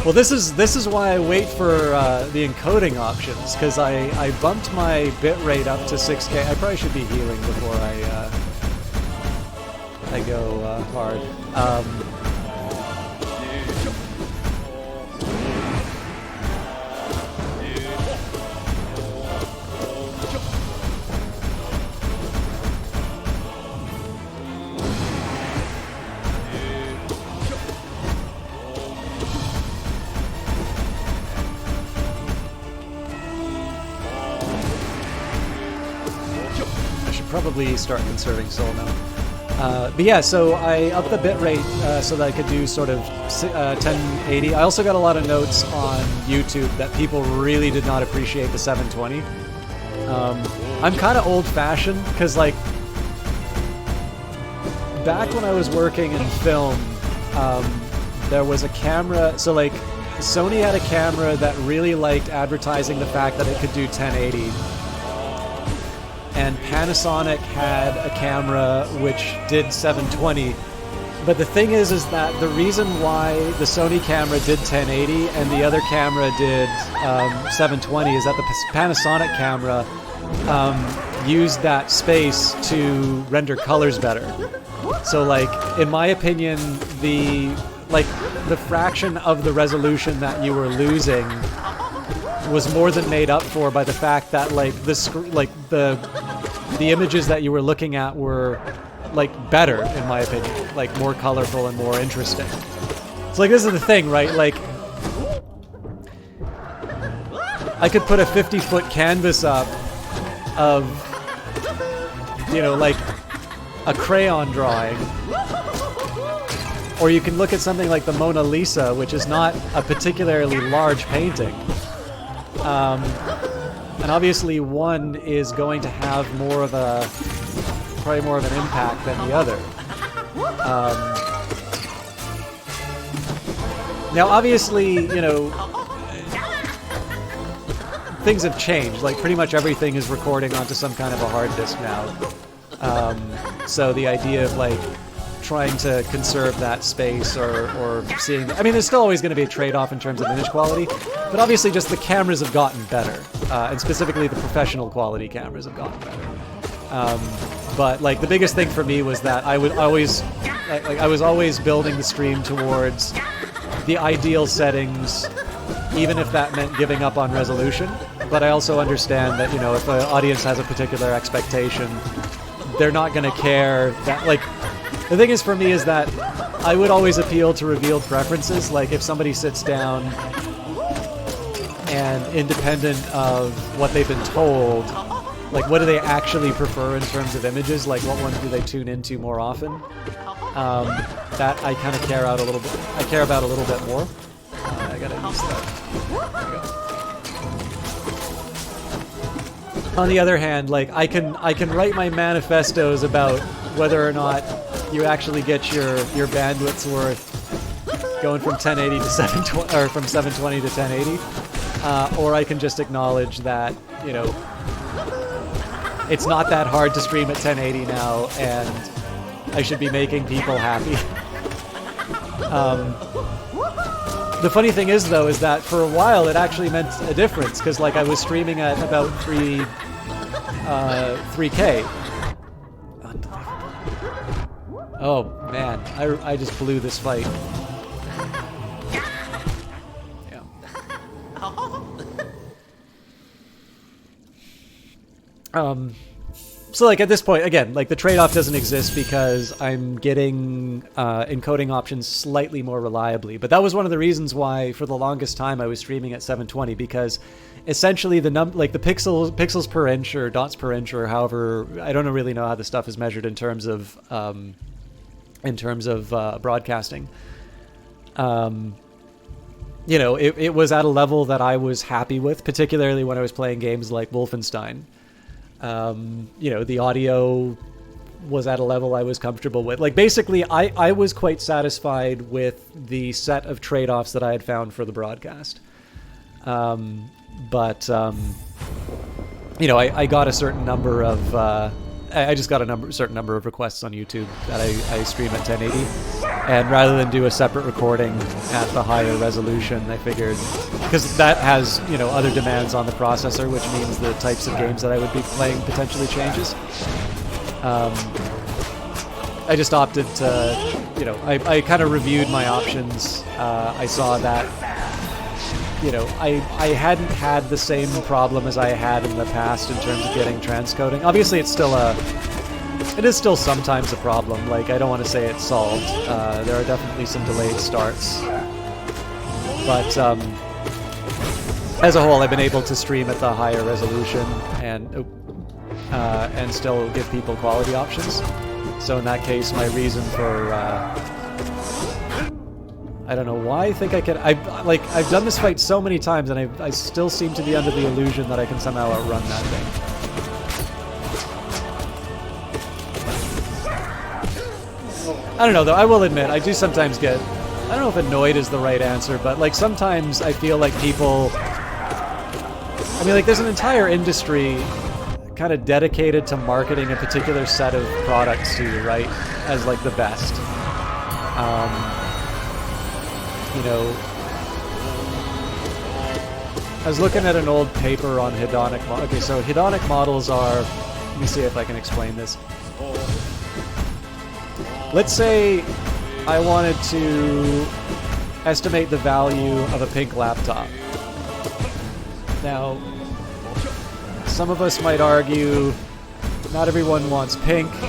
Well, this is why I wait for the encoding options, because I bumped my bitrate up to 6K. I probably should be healing before I go hard. I should probably start conserving soul now. But yeah, so I upped the bitrate so that I could do sort of 1080. I also got a lot of notes on YouTube that people really did not appreciate the 720. I'm kind of old-fashioned because, like, back when I was working in film, there was a camera. So, like, Sony had a camera that really liked advertising the fact that it could do 1080. and Panasonic had a camera which did 720. But the thing is that the reason why the Sony camera did 1080 and the other camera did 720 is that the Panasonic camera used that space to render colors better. So, like, in my opinion, the fraction of the resolution that you were losing was more than made up for by the fact that the images that you were looking at were better, in my opinion, more colorful and more interesting. So this is the thing, right? I could put a 50-foot canvas up of a crayon drawing, or you can look at something like the Mona Lisa, which is not a particularly large painting. And obviously one is going to have probably more of an impact than the other. Now obviously, things have changed. Pretty much everything is recording onto some kind of a hard disk now. So the idea of trying to conserve that space or seeing... I mean, there's still always going to be a trade-off in terms of image quality, but obviously just the cameras have gotten better, and specifically the professional quality cameras have gotten better. But the biggest thing for me was that I was always building the stream towards the ideal settings, even if that meant giving up on resolution. But I also understand that, if an audience has a particular expectation, they're not going to care that, the thing is for me is that I would always appeal to revealed preferences. If somebody sits down and, independent of what they've been told, what do they actually prefer in terms of images? What ones do they tune into more often? That I kind of care about a little bit more. I gotta use that. There we go. On the other hand, I can write my manifestos about whether or not you actually get your bandwidth's worth going from 1080 to 720, or from 720 to 1080, or I can just acknowledge that it's not that hard to stream at 1080 now, and I should be making people happy. The funny thing is, though, is that for a while it actually meant a difference, because I was streaming at about 3K. Oh man, I just blew this fight. Yeah. So at this point, again, the trade-off doesn't exist because I'm getting encoding options slightly more reliably. But that was one of the reasons why, for the longest time, I was streaming at 720, because essentially the pixels per inch or dots per inch, or however, I don't really know how the stuff is measured in terms of broadcasting. It was at a level that I was happy with, particularly when I was playing games like Wolfenstein. The audio was at a level I was comfortable with. Basically, I was quite satisfied with the set of trade-offs that I had found for the broadcast. I got a certain number of... I just got a certain number of requests on YouTube that I stream at 1080, and rather than do a separate recording at the higher resolution, I figured, because that has other demands on the processor, which means the types of games that I would be playing potentially changes. I just opted to, I kind of reviewed my options. I saw that I hadn't had the same problem as I had in the past in terms of getting transcoding. Obviously, it is still sometimes a problem. I don't want to say it's solved. There are definitely some delayed starts. But as a whole, I've been able to stream at the higher resolution and still give people quality options. So in that case, my reason for I don't know why I think I can. I've done this fight so many times, and I still seem to be under the illusion that I can somehow outrun that thing. I don't know, though. I will admit, I do sometimes get... I don't know if annoyed is the right answer, but sometimes I feel like people... I mean, there's an entire industry kind of dedicated to marketing a particular set of products to you, right? As like the best. You know, I was looking at an old paper on hedonic models. Okay, so hedonic models are, let me see if I can explain this. Let's say I wanted to estimate the value of a pink laptop. Now, some of us might argue not everyone wants pink. In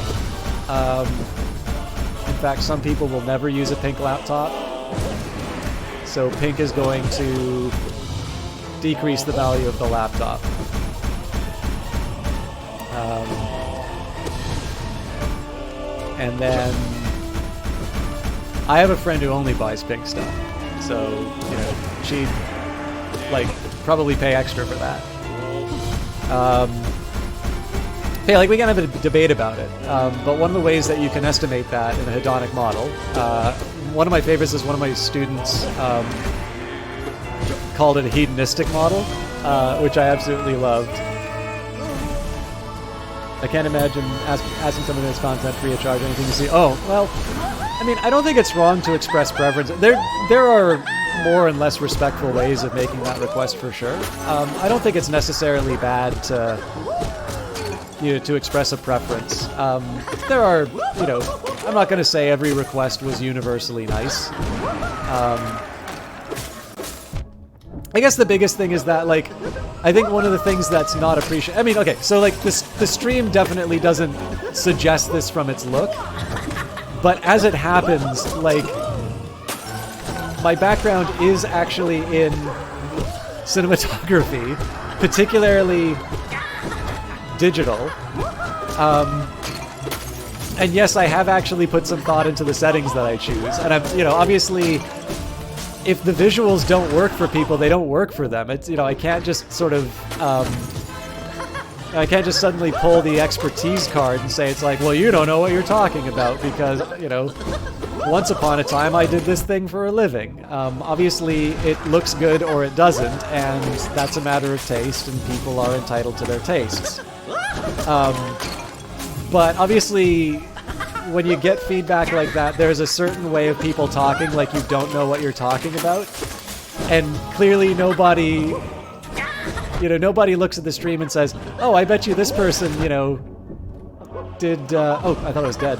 fact, some people will never use a pink laptop. So pink is going to decrease the value of the laptop. And then I have a friend who only buys pink stuff. So, you know, she'd like probably pay extra for that. Hey, like we can have a debate about it, but one of the ways that you can estimate that in a hedonic model, one of my favorites is one of my students called it a hedonistic model, which I absolutely loved. I can't imagine asking someone this content free of charge anything to see. Oh, well, I mean, I don't think it's wrong to express preference. There are more and less respectful ways of making that request for sure. I don't think it's necessarily bad to, you know, to express a preference. There are, you know, I'm not going to say every request was universally nice. I guess the biggest thing is that, like, I think one of the things that's not appreciated... I mean, okay, so, like, the stream definitely doesn't suggest this from its look. But as it happens, like, my background is actually in cinematography, particularly digital. And yes, I have actually put some thought into the settings that I choose. And I'm, you know, obviously, if the visuals don't work for people, they don't work for them. It's, you know, I can't just sort of, I can't just suddenly pull the expertise card and say it's like, well, you don't know what you're talking about because, you know, once upon a time I did this thing for a living. Obviously, it looks good or it doesn't, and that's a matter of taste, and people are entitled to their tastes. But obviously, when you get feedback like that, there's a certain way of people talking like you don't know what you're talking about. And clearly nobody, you know, nobody looks at the stream and says, oh, I bet you this person, you know, did, oh, I thought it was dead.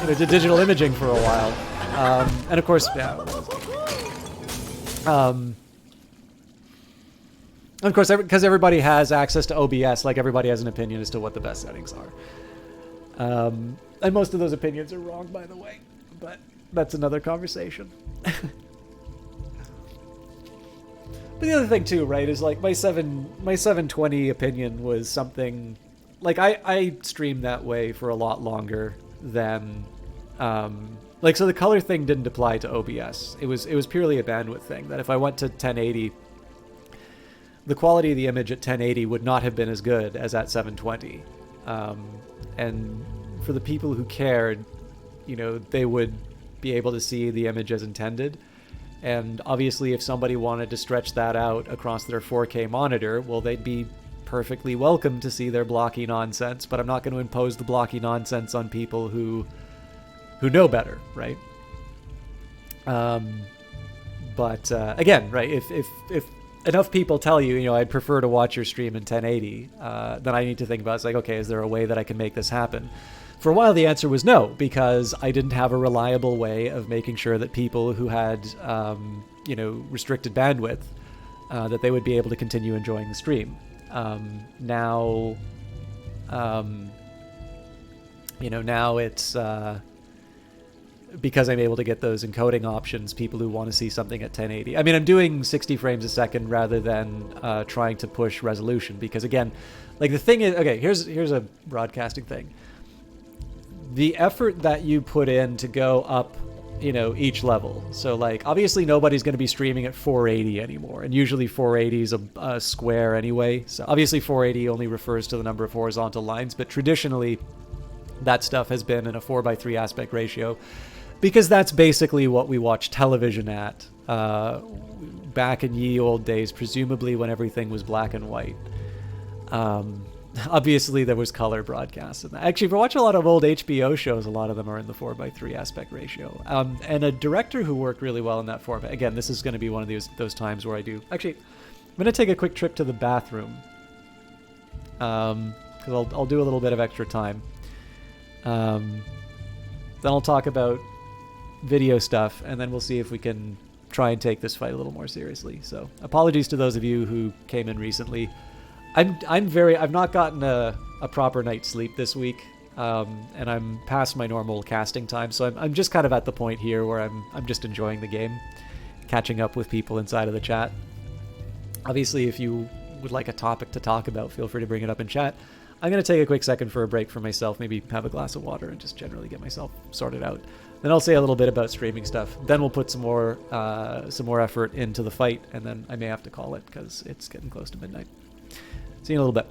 You know, did digital imaging for a while. And of course, yeah. Of course, because everybody has access to OBS, like everybody has an opinion as to what the best settings are. And most of those opinions are wrong, by the way, but that's another conversation. But the other thing too, right, is like my 720 opinion was something like I streamed that way for a lot longer than like, so the color thing didn't apply to OBS. It was purely a bandwidth thing, that if I went to 1080, the quality of the image at 1080 would not have been as good as at 720. And for the people who cared, you know, they would be able to see the image as intended. And obviously, if somebody wanted to stretch that out across their 4K monitor, well, they'd be perfectly welcome to see their blocky nonsense, but I'm not going to impose the blocky nonsense on people who know better, right? But again, right, if enough people tell you, you know, I'd prefer to watch your stream in 1080, then I need to think about, it's like, okay, is there a way that I can make this happen? For a while, the answer was no, because I didn't have a reliable way of making sure that people who had, you know, restricted bandwidth, that they would be able to continue enjoying the stream. Now, you know, now it's, because I'm able to get those encoding options, people who want to see something at 1080. I mean, I'm doing 60 frames a second rather than trying to push resolution, because again, like the thing is, okay, here's a broadcasting thing. The effort that you put in to go up, you know, each level. So like, obviously nobody's going to be streaming at 480 anymore, and usually 480 is a square anyway. So obviously 480 only refers to the number of horizontal lines, but traditionally that stuff has been in a 4:3 aspect ratio, because that's basically what we watch television at back in ye old days, presumably when everything was black and white. Obviously, there was color broadcasts. Actually, if you watch a lot of old HBO shows, a lot of them are in the 4:3 aspect ratio. And a director who worked really well in that format. Again, this is going to be one of those times where I do... Actually, I'm going to take a quick trip to the bathroom. Because I'll do a little bit of extra time. Then I'll talk about video stuff, and then we'll see if we can try and take this fight a little more seriously. So, apologies to those of you who came in recently. I've not gotten a proper night's sleep this week, and I'm past my normal casting time, so I'm just kind of at the point here where I'm just enjoying the game, catching up with people inside of the chat. Obviously, if you would like a topic to talk about, feel free to bring it up in chat. I'm going to take a quick second for a break for myself, maybe have a glass of water and just generally get myself sorted out. Then I'll say a little bit about streaming stuff. Then we'll put some more effort into the fight, and then I may have to call it because it's getting close to midnight. See you in a little bit.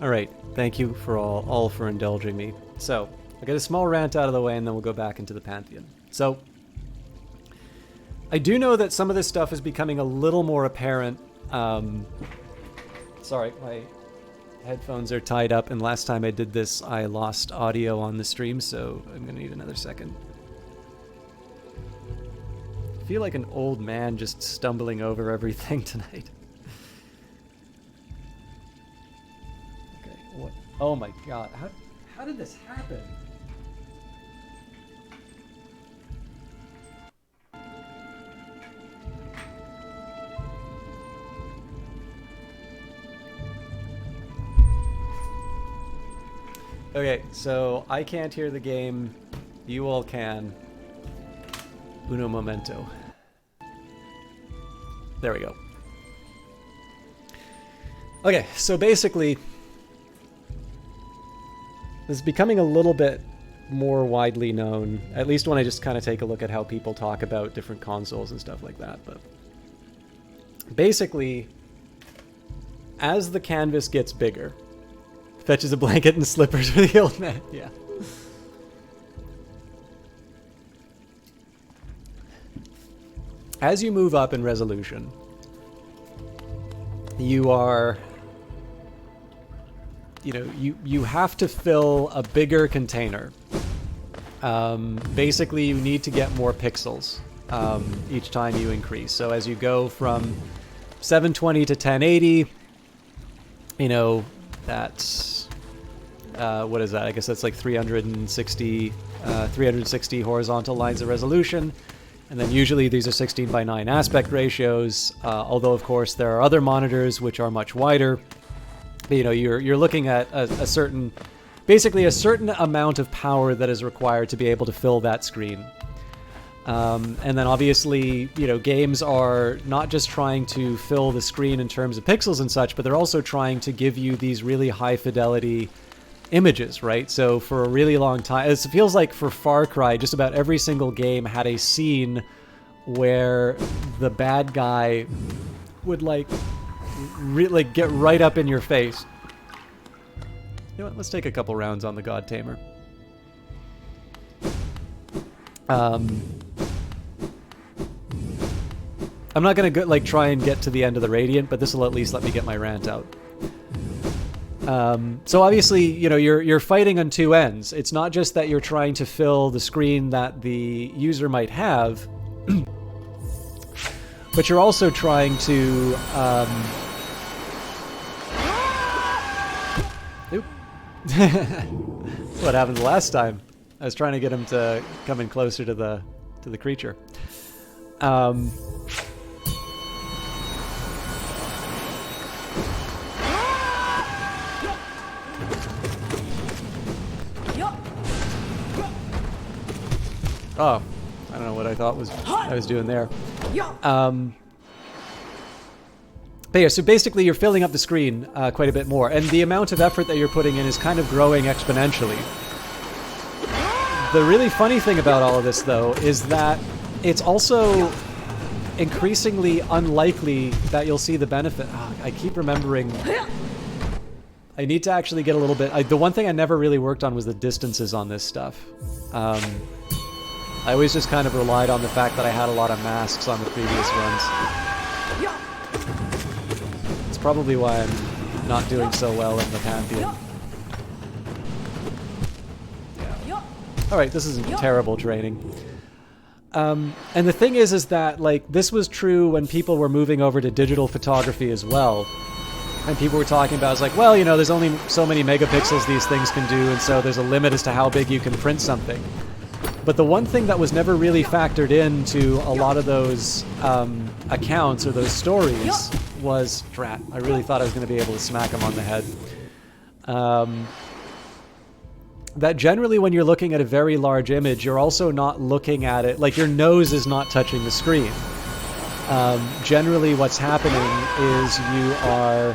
All right, thank you for all for indulging me. So, I'll get a small rant out of the way and then we'll go back into the Pantheon. So, I do know that some of this stuff is becoming a little more apparent. Sorry, my headphones are tied up, and last time I did this, I lost audio on the stream, so I'm gonna need another second. I feel like an old man just stumbling over everything tonight. What? Oh my god. How did this happen? Okay, so I can't hear the game. You all can. Uno momento. There we go. Okay, so basically, this is becoming a little bit more widely known, at least when I just kind of take a look at how people talk about different consoles and stuff like that. But basically, as the canvas gets bigger, fetches a blanket and slippers for the old man. Yeah. As you move up in resolution, you are... you have to fill a bigger container. Basically, you need to get more pixels each time you increase. So as you go from 720 to 1080, that's what is that? I guess that's like 360 horizontal lines of resolution. And then usually these are 16:9 aspect ratios, although of course there are other monitors which are much wider. You're looking at a certain amount of power that is required to be able to fill that screen. And then obviously, games are not just trying to fill the screen in terms of pixels and such, but they're also trying to give you these really high fidelity images, right? So for a really long time, it feels like for Far Cry, just about every single game had a scene where the bad guy would like get right up in your face. You know what? Let's take a couple rounds on the God Tamer. I'm not gonna go, like try and get to the end of the Radiant, but this will at least let me get my rant out. So obviously, you know, you're fighting on two ends. It's not just that you're trying to fill the screen that the user might have, but you're also trying to oop. What happened last time? I was trying to get him to come in closer to the creature. Oh, I don't know what I thought I was doing there. But yeah, so basically you're filling up the screen quite a bit more, and the amount of effort that you're putting in is kind of growing exponentially. The really funny thing about all of this, though, is that it's also increasingly unlikely that you'll see the benefit. Oh, I keep remembering... I need to actually get a little bit... the one thing I never really worked on was the distances on this stuff. I always just kind of relied on the fact that I had a lot of masks on the previous runs. It's probably why I'm not doing so well in the Pantheon. Yeah. Alright, this isn't terrible training. And the thing is that, like, this was true when people were moving over to digital photography as well. And people were talking about, it's like, well, you know, there's only so many megapixels these things can do, and so there's a limit as to how big you can print something. But the one thing that was never really factored into a lot of those accounts or those stories was, drat, I really thought I was going to be able to smack him on the head. That generally when you're looking at a very large image, you're also not looking at it, like your nose is not touching the screen. Generally what's happening is you are...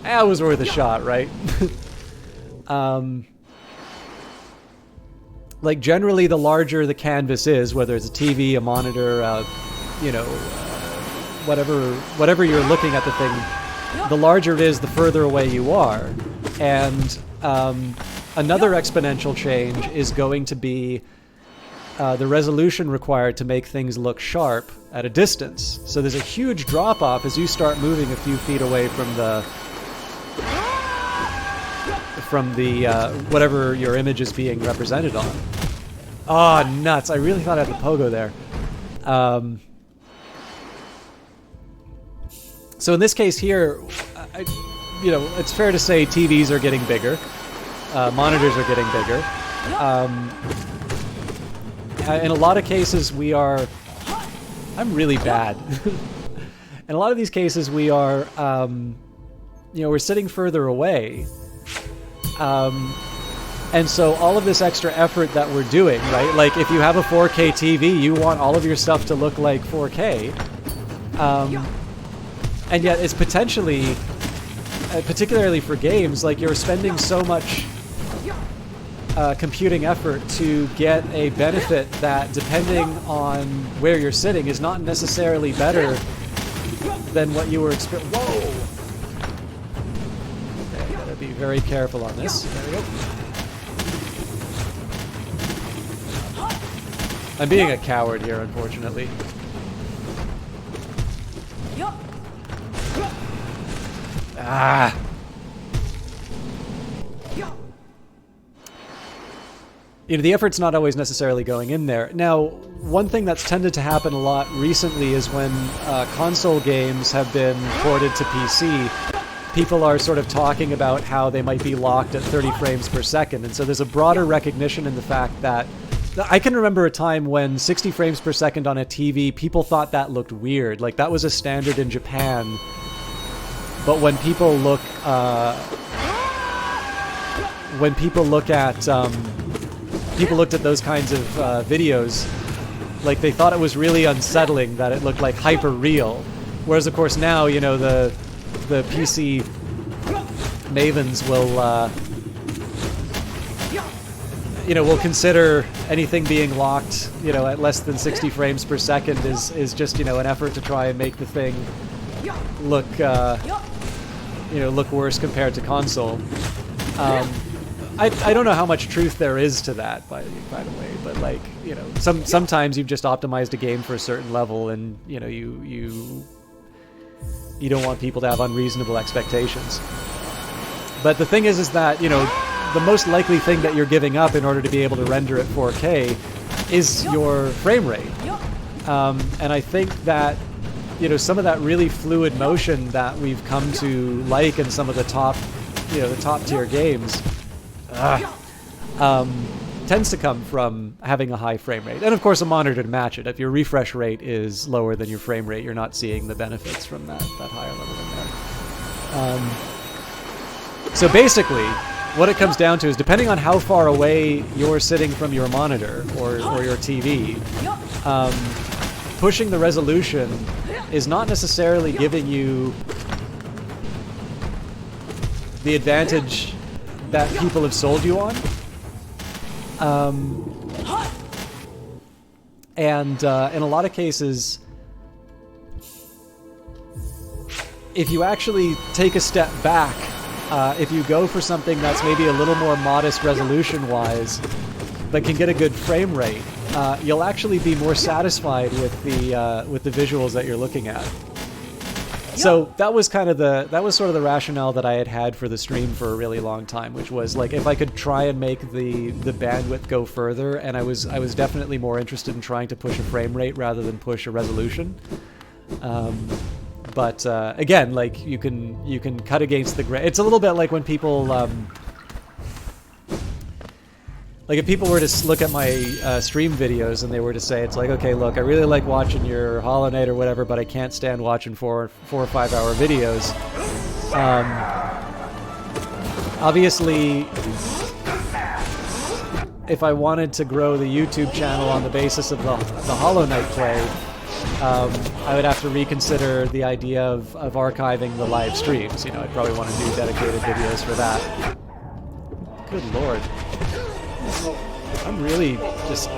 That was worth a shot, right? Like generally the larger the canvas is, whether it's a TV, a monitor, you know, whatever you're looking at the thing, the larger it is, the further away you are. And another exponential change is going to be the resolution required to make things look sharp at a distance. So there's a huge drop-off as you start moving a few feet away from the whatever your image is being represented on. Oh, nuts. I really thought I had the pogo there. So in this case here, you know, it's fair to say TVs are getting bigger. Monitors are getting bigger. In a lot of cases we are... I'm really bad. In a lot of these cases we are, you know, we're sitting further away. And so all of this extra effort that we're doing, right? Like if you have a 4K TV, you want all of your stuff to look like 4K. And yet it's potentially, particularly for games, like you're spending so much computing effort to get a benefit that, depending on where you're sitting, is not necessarily better than what you were experiencing. Whoa! Okay, gotta be very careful on this. There we go. I'm being a coward here, unfortunately. Ah! You know, the effort's not always necessarily going in there. Now, one thing that's tended to happen a lot recently is when console games have been ported to PC, people are sort of talking about how they might be locked at 30 frames per second. And so there's a broader recognition in the fact that I can remember a time when 60 frames per second on a TV, people thought that looked weird. Like, that was a standard in Japan. But when people look at people looked at those kinds of videos, like, they thought it was really unsettling that it looked like hyper real. Whereas of course now, you know, the PC mavens will, will consider anything being locked, at less than 60 frames per second is just, an effort to try and make the thing look, look worse compared to console. I don't know how much truth there is to that, by the way, but like, sometimes you've just optimized a game for a certain level, and you don't want people to have unreasonable expectations. But the thing is that the most likely thing that you're giving up in order to be able to render at 4K is your frame rate, and I think that some of that really fluid motion that we've come to like in some of the top tier games tends to come from having a high frame rate, and of course a monitor to match it. If your refresh rate is lower than your frame rate, you're not seeing the benefits from that higher level in there. So basically, what it comes down to is, depending on how far away you're sitting from your monitor or your TV, pushing the resolution is not necessarily giving you the advantage that people have sold you on. And in a lot of cases, if you actually take a step back, if you go for something that's maybe a little more modest resolution-wise, but can get a good frame rate, you'll actually be more satisfied with the visuals that you're looking at. So that was sort of the rationale that I had for the stream for a really long time, which was like, if I could try and make the bandwidth go further, and I was definitely more interested in trying to push a frame rate rather than push a resolution. But again, like, you can cut against the grain. It's a little bit like when people like, if people were to look at my stream videos and they were to say, it's like, okay, look, I really like watching your Hollow Knight or whatever, but I can't stand watching 4 or 5 hour videos. Obviously, if I wanted to grow the YouTube channel on the basis of the Hollow Knight play, I would have to reconsider the idea of archiving the live streams. I'd probably want to do dedicated videos for that. Good lord. I'm really just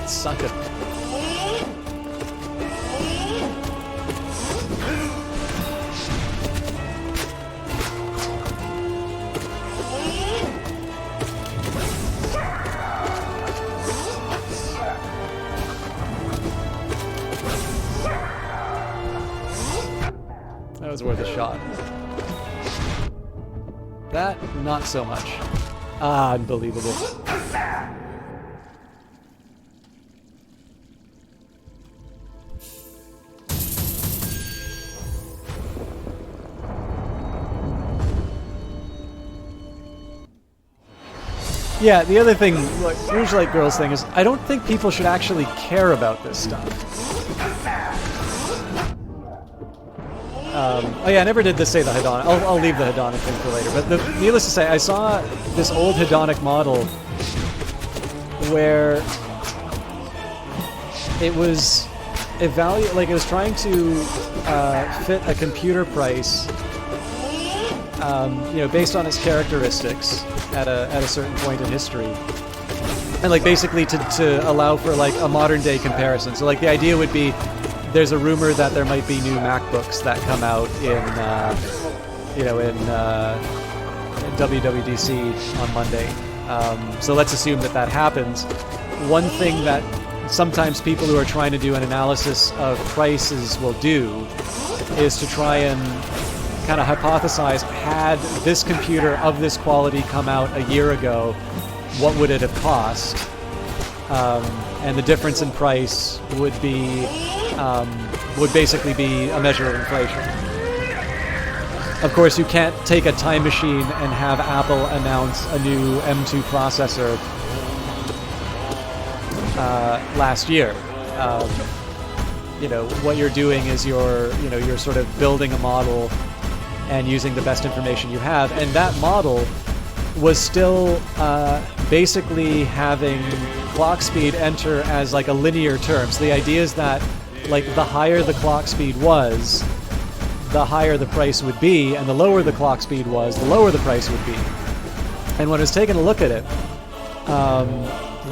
sucking. That was worth a shot. That, not so much. Ah, unbelievable. Yeah, the other thing, like, Rouge Light Girls thing is, I don't think people should actually care about this stuff. Oh yeah, I never did say the hedonic. I'll leave the hedonic thing for later. But needless to say, I saw this old hedonic model where it was it was trying to fit a computer price, based on its characteristics at a certain point in history, and like basically to allow for like a modern day comparison. So like the idea would be, there's a rumor that there might be new MacBooks that come out in WWDC on Monday. So let's assume that happens. One thing that sometimes people who are trying to do an analysis of prices will do is to try and kind of hypothesize, had this computer of this quality come out a year ago, what would it have cost? And the difference in price would basically be a measure of inflation. Of course, you can't take a time machine and have Apple announce a new M2 processor last year. What you're doing is you're sort of building a model and using the best information you have, and that model was still basically having clock speed enter as like a linear term. So the idea is that like the higher the clock speed was, the higher the price would be, and the lower the clock speed was, the lower the price would be. And when I was taking a look at it,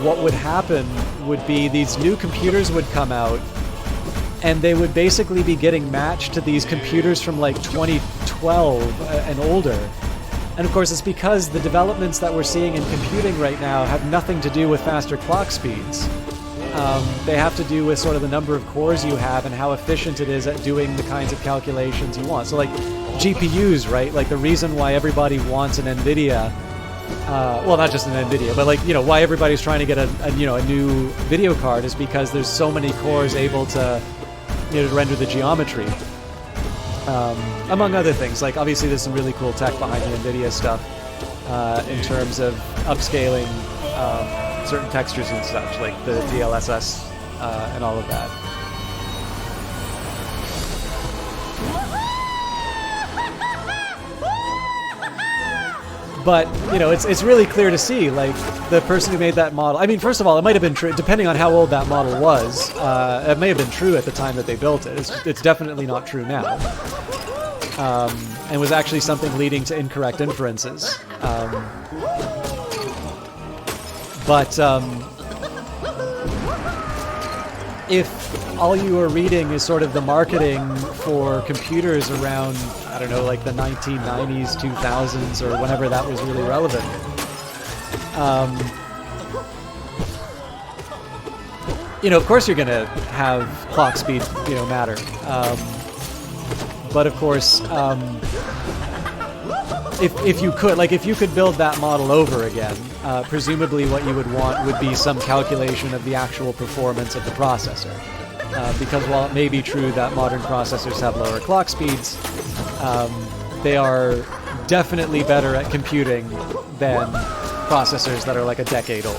what would happen would be these new computers would come out, and they would basically be getting matched to these computers from like 2012 and older. And of course, it's because the developments that we're seeing in computing right now have nothing to do with faster clock speeds. They have to do with sort of the number of cores you have and how efficient it is at doing the kinds of calculations you want. So like GPUs, right? Like the reason why everybody wants an NVIDIA, well, not just an NVIDIA, but like, you know, why everybody's trying to get a new video card is because there's so many cores able to, you know, to render the geometry. Among other things, like obviously there's some really cool tech behind the NVIDIA stuff in terms of upscaling certain textures and such, like the DLSS and all of that. But, you know, it's really clear to see, like, the person who made that model... I mean, first of all, it might have been true, depending on how old that model was, it may have been true at the time that they built it. It's definitely not true now. And was actually something leading to incorrect inferences. But if all you are reading is sort of the marketing for computers around, I don't know, like the 1990s, 2000s, or whenever that was really relevant, you know, of course you're going to have clock speed, you know, matter. But of course, if you could, like, if you could build that model over again, presumably what you would want would be some calculation of the actual performance of the processor. Because while it may be true that modern processors have lower clock speeds, they are definitely better at computing than processors that are like a decade old.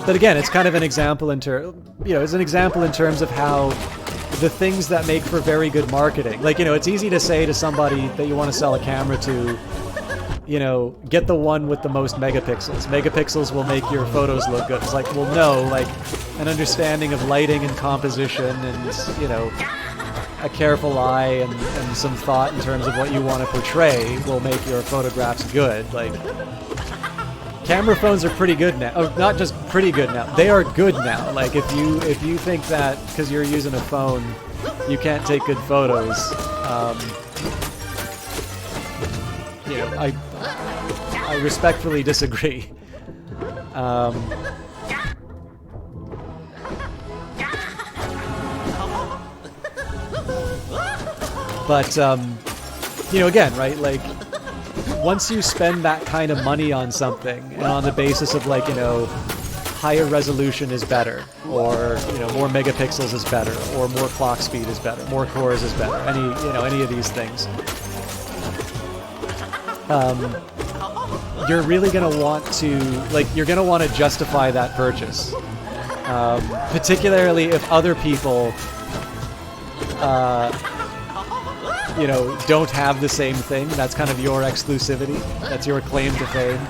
But again, it's kind of an example it's an example in terms of how the things that make for very good marketing, like, you know, it's easy to say to somebody that you want to sell a camera to, you know, get the one with the most megapixels. Megapixels will make your photos look good. It's like, well, no, like, an understanding of lighting and composition and, you know, a careful eye and some thought in terms of what you want to portray will make your photographs good. Like, camera phones are pretty good now. Oh, not just pretty good now. They are good now. Like, if you think that because you're using a phone, you can't take good photos, you know, I respectfully disagree. But you know, again, right? Like, once you spend that kind of money on something, and on the basis of, like, you know, higher resolution is better, or, you know, more megapixels is better, or more clock speed is better, more cores is better, any of these things, you're really going to want to, like, you're going to want to justify that purchase, particularly if other people you know, don't have the same thing. That's kind of your exclusivity. That's your claim to fame.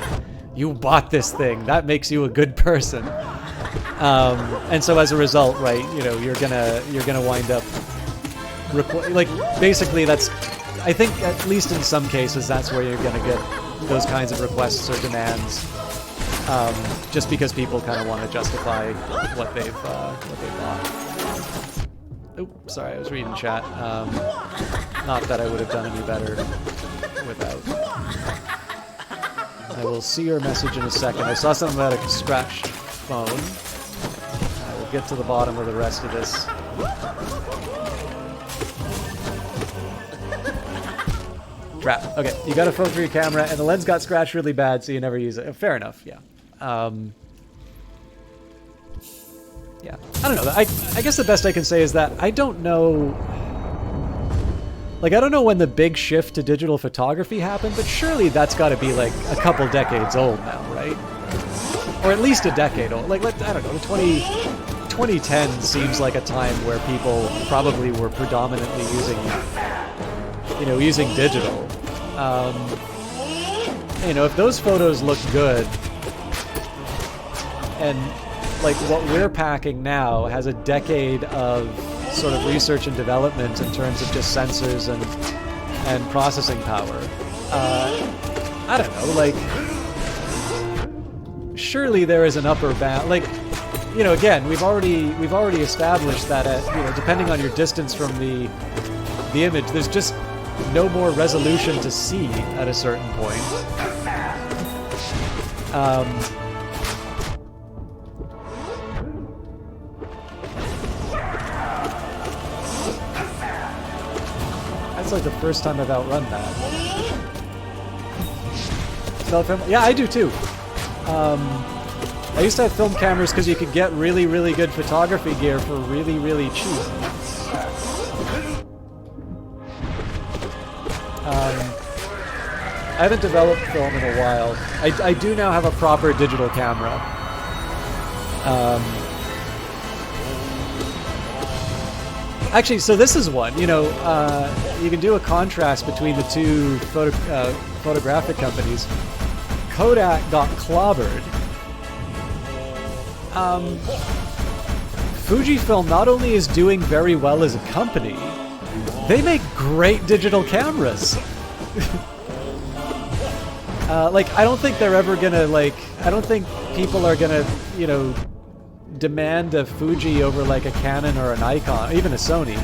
You bought this thing. That makes you a good person. And so as a result, right, you know, you're gonna wind up like, basically that's, I think at least in some cases that's where you're gonna get those kinds of requests or demands. Just because people kind of want to justify what they've bought. Oop, sorry, I was reading chat. Not that I would have done any better without. I will see your message in a second. I saw something about a scratched phone. I will get to the bottom of the rest of this. Crap. Okay, you got a phone for your camera, and the lens got scratched really bad, so you never use it. Fair enough, yeah. Yeah, I don't know. I guess the best I can say is that I don't know... Like, I don't know when the big shift to digital photography happened, but surely that's got to be, like, a couple decades old now, right? Or at least a decade old. Like, I don't know, 2010 seems like a time where people probably were predominantly using digital. You know, if those photos look good, and like what we're packing now has a decade of sort of research and development in terms of just sensors and processing power. I don't know, like surely there is an upper bound. Like, you know, again, we've already established that depending on your distance from the image, there's just no more resolution to see at a certain point. That's like the first time I've outrun that. Yeah, I do too. I used to have film cameras because you could get really, really good photography gear for really, really cheap. I haven't developed film in a while. I do now have a proper digital camera. Actually, so this is one. You know, you can do a contrast between the two photographic companies. Kodak got clobbered. Fujifilm not only is doing very well as a company, they make great digital cameras. Like, I don't think they're ever gonna, like, I don't think people are gonna, you know, demand a Fuji over, like, a Canon or a Nikon, even a Sony.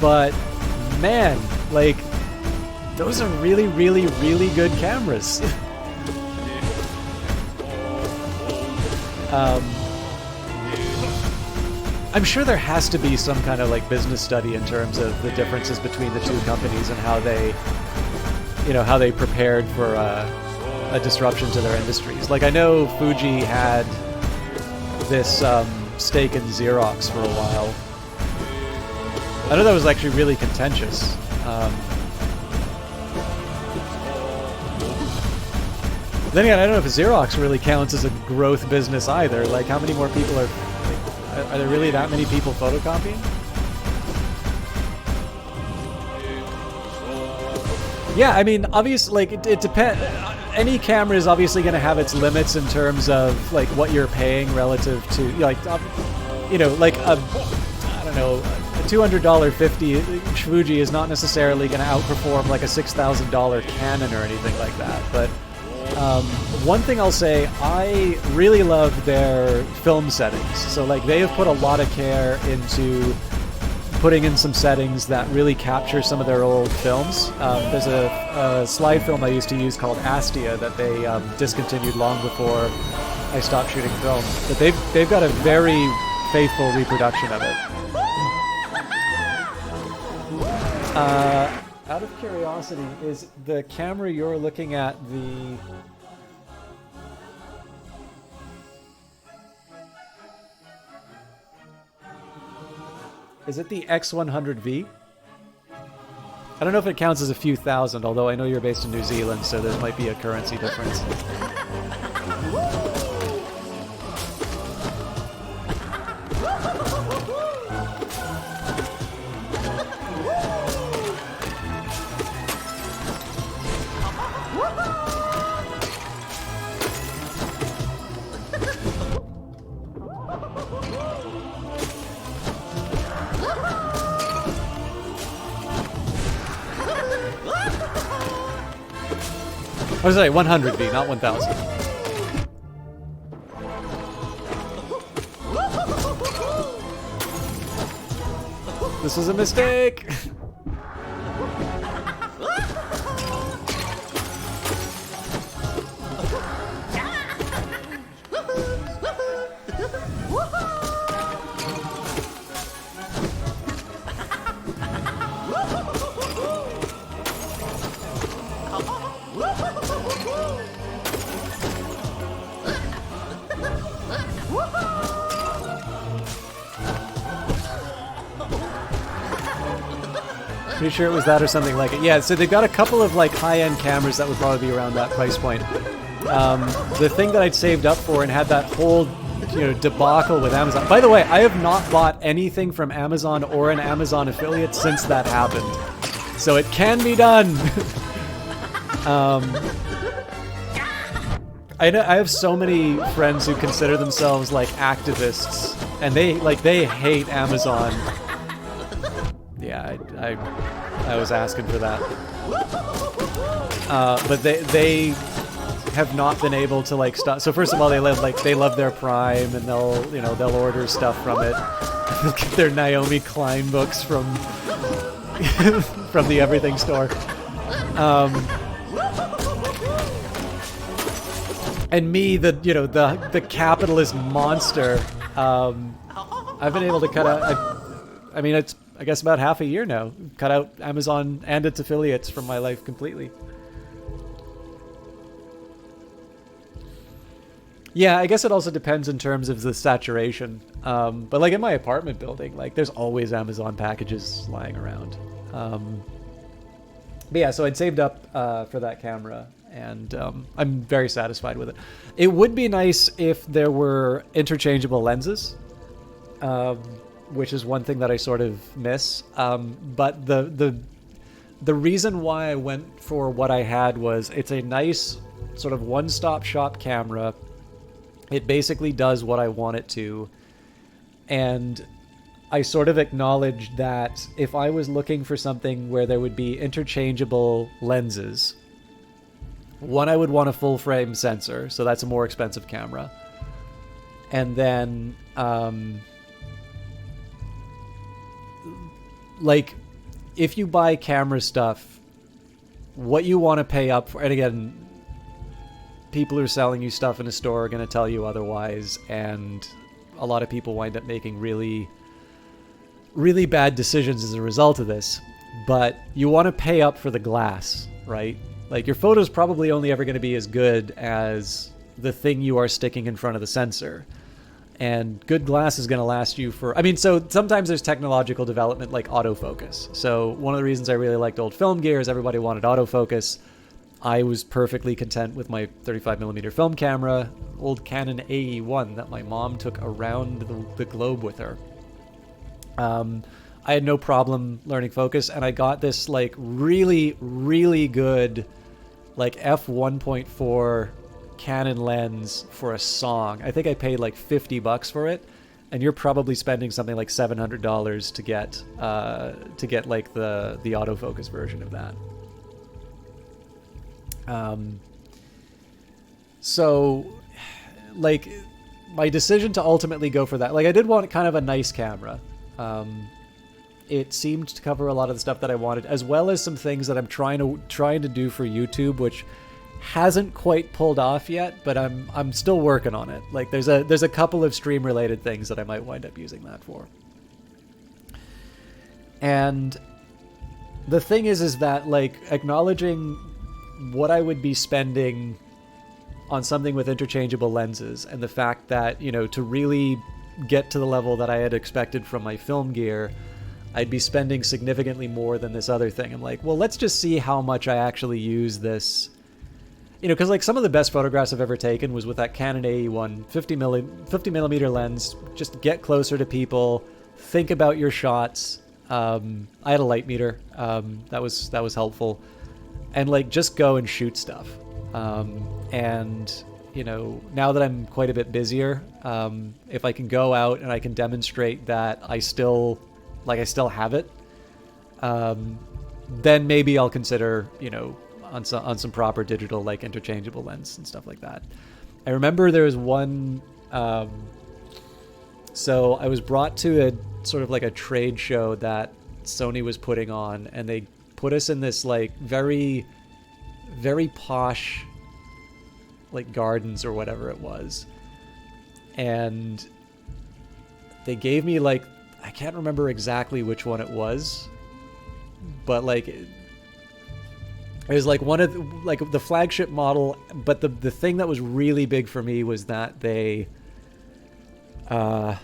But, man, like, those are really, really, really good cameras. I'm sure there has to be some kind of like business study in terms of the differences between the two companies and how they, you know, how they prepared for a disruption to their industries. Like, I know Fuji had this stake in Xerox for a while. I know that was actually really contentious. Then again, I don't know if Xerox really counts as a growth business either. Like, how many more people are there really that many people photocopying? Yeah, I mean, obviously, like, it depends. Any camera is obviously going to have its limits in terms of, like, what you're paying relative to, like, you know, like, I don't know, a $200 50 Fuji is not necessarily going to outperform, like, a $6,000 Canon or anything like that, but one thing I'll say, I really love their film settings. So, like, they have put a lot of care into putting in some settings that really capture some of their old films. There's a slide film I used to use called Astia that they discontinued long before I stopped shooting film. But they've got a very faithful reproduction of it. Out of curiosity, is the camera you're looking at the... Is it the X100V? I don't know if it counts as a few thousand, although I know you're based in New Zealand, so there might be a currency difference. I was like 100V, not 1000. This was a mistake! Pretty sure it was that or something like it. Yeah, so they've got a couple of like high-end cameras that would probably be around that price point. The thing that I'd saved up for and had that whole, you know, debacle with Amazon. By the way, I have not bought anything from Amazon or an Amazon affiliate since that happened. So it can be done. I know I have so many friends who consider themselves like activists, and they hate Amazon. Yeah, I was asking for that, but they have not been able to like stop. So first of all, they love their Prime, and they'll order stuff from it. They'll get their Naomi Klein books from from the Everything store. And me, the capitalist monster, I've been able to cut out. I mean, it's I guess about half a year now. Cut out Amazon and its affiliates from my life completely. Yeah, I guess it also depends in terms of the saturation. But like in my apartment building, like there's always Amazon packages lying around. But yeah, so I'd saved up for that camera, and I'm very satisfied with it. It would be nice if there were interchangeable lenses, which is one thing that I sort of miss. But the reason why I went for what I had was it's a nice sort of one-stop shop camera. It basically does what I want it to, and I sort of acknowledged that if I was looking for something where there would be interchangeable lenses, one, I would want a full-frame sensor, so that's a more expensive camera. And then, like, if you buy camera stuff, what you want to pay up for, and again, people who are selling you stuff in a store are going to tell you otherwise, and a lot of people wind up making really bad decisions as a result of this. But you want to pay up for the glass, right? Like, your photo's probably only ever going to be as good as the thing you are sticking in front of the sensor. And good glass is going to last you for... I mean, so sometimes there's technological development like autofocus. So one of the reasons I really liked old film gear is everybody wanted autofocus. I was perfectly content with my 35mm film camera, old Canon AE1 that my mom took around the globe with her. I had no problem learning focus, and I got this like really, really good like f1.4 Canon lens for a song. I think I paid like $50 for it, and you're probably spending something like $700 to get like the autofocus version of that. So like my decision to ultimately go for that, like I did want kind of a nice camera. It seemed to cover a lot of the stuff that I wanted, as well as some things that I'm trying to do for YouTube, which hasn't quite pulled off yet, but I'm still working on it. Like there's a couple of stream related things that I might wind up using that for. And the thing is that like acknowledging what I would be spending on something with interchangeable lenses, and the fact that, you know, to really get to the level that I had expected from my film gear, I'd be spending significantly more than this other thing. I'm like, well, let's just see how much I actually use this. You know, because like some of the best photographs I've ever taken was with that Canon AE1 50mm lens. Just get closer to people, think about your shots. I had a light meter, that was helpful, and like just go and shoot stuff. And you know, now that I'm quite a bit busier, if I can go out and I can demonstrate that I still have it, then maybe I'll consider, you know, on some proper digital, like interchangeable lens and stuff like that. I remember there was one, so I was brought to a sort of like a trade show that Sony was putting on, and they put us in this like very, very posh like gardens or whatever it was, and they gave me like, I can't remember exactly which one it was, but like it was like one of the flagship model. But the thing that was really big for me was that they I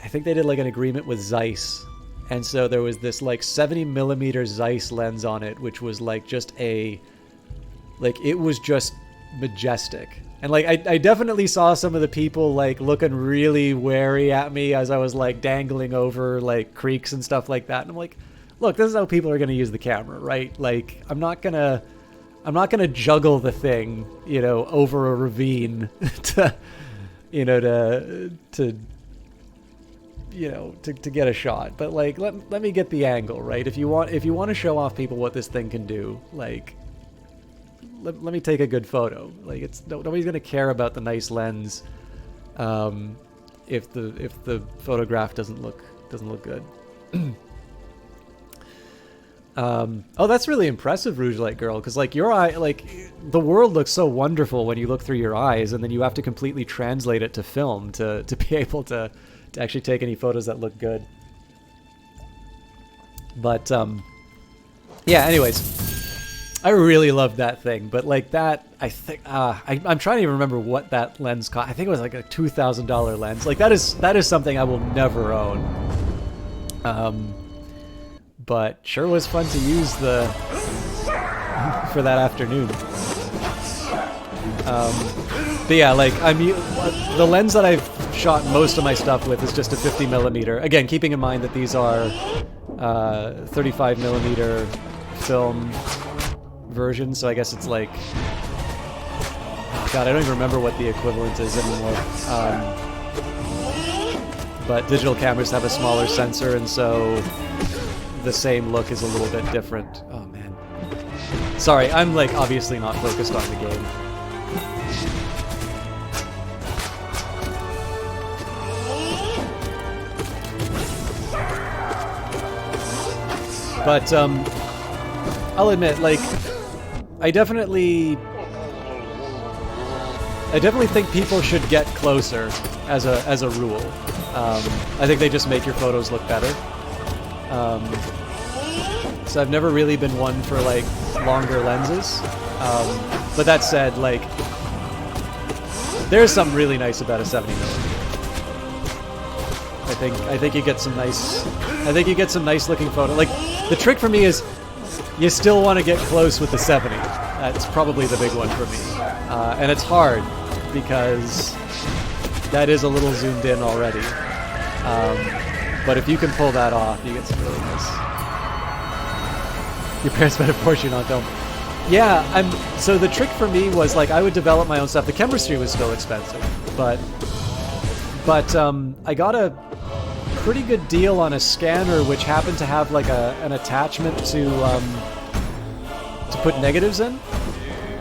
think they did like an agreement with Zeiss, and so there was this like 70mm Zeiss lens on it, which was like just it was just majestic. And like I definitely saw some of the people like looking really wary at me as I was like dangling over like creeks and stuff like that, and I'm like, look, this is how people are going to use the camera, right? Like I'm not gonna I'm not gonna juggle the thing, you know, over a ravine to, you know, to you know, to get a shot. But like, let me get the angle, right? If you want to show off people what this thing can do, like, let me take a good photo. Like, nobody's gonna care about the nice lens, if the photograph doesn't look good. Oh, that's really impressive, Rouge Light Girl, because like your eye, like the world looks so wonderful when you look through your eyes, and then you have to completely translate it to film to be able to actually take any photos that look good. But yeah, anyways, I really loved that thing. But like that, I think I'm trying to even remember what that lens cost. I think it was like a $2,000 lens. Like that is something I will never own. But sure was fun to use for that afternoon. But yeah, like the lens that I've shot most of my stuff with is just a 50mm. Again, keeping in mind that these are 35mm film versions, so I guess it's like, God, I don't even remember what the equivalent is anymore. But digital cameras have a smaller sensor, and so the same look is a little bit different. Oh man. Sorry, I'm like obviously not focused on the game. But I'll admit, like, I definitely think people should get closer as a rule. I think they just make your photos look better. So I've never really been one for like longer lenses. But that said, like, there's something really nice about a 70mm. I think you get some nice looking photo. Like, the trick for me is you still want to get close with the 70. That's probably the big one for me. And it's hard because that is a little zoomed in already. But if you can pull that off, you get some really nice. Your parents spent a fortune on film. Yeah, so the trick for me was like I would develop my own stuff. The chemistry was still expensive, but I got a pretty good deal on a scanner which happened to have like an attachment to put negatives in.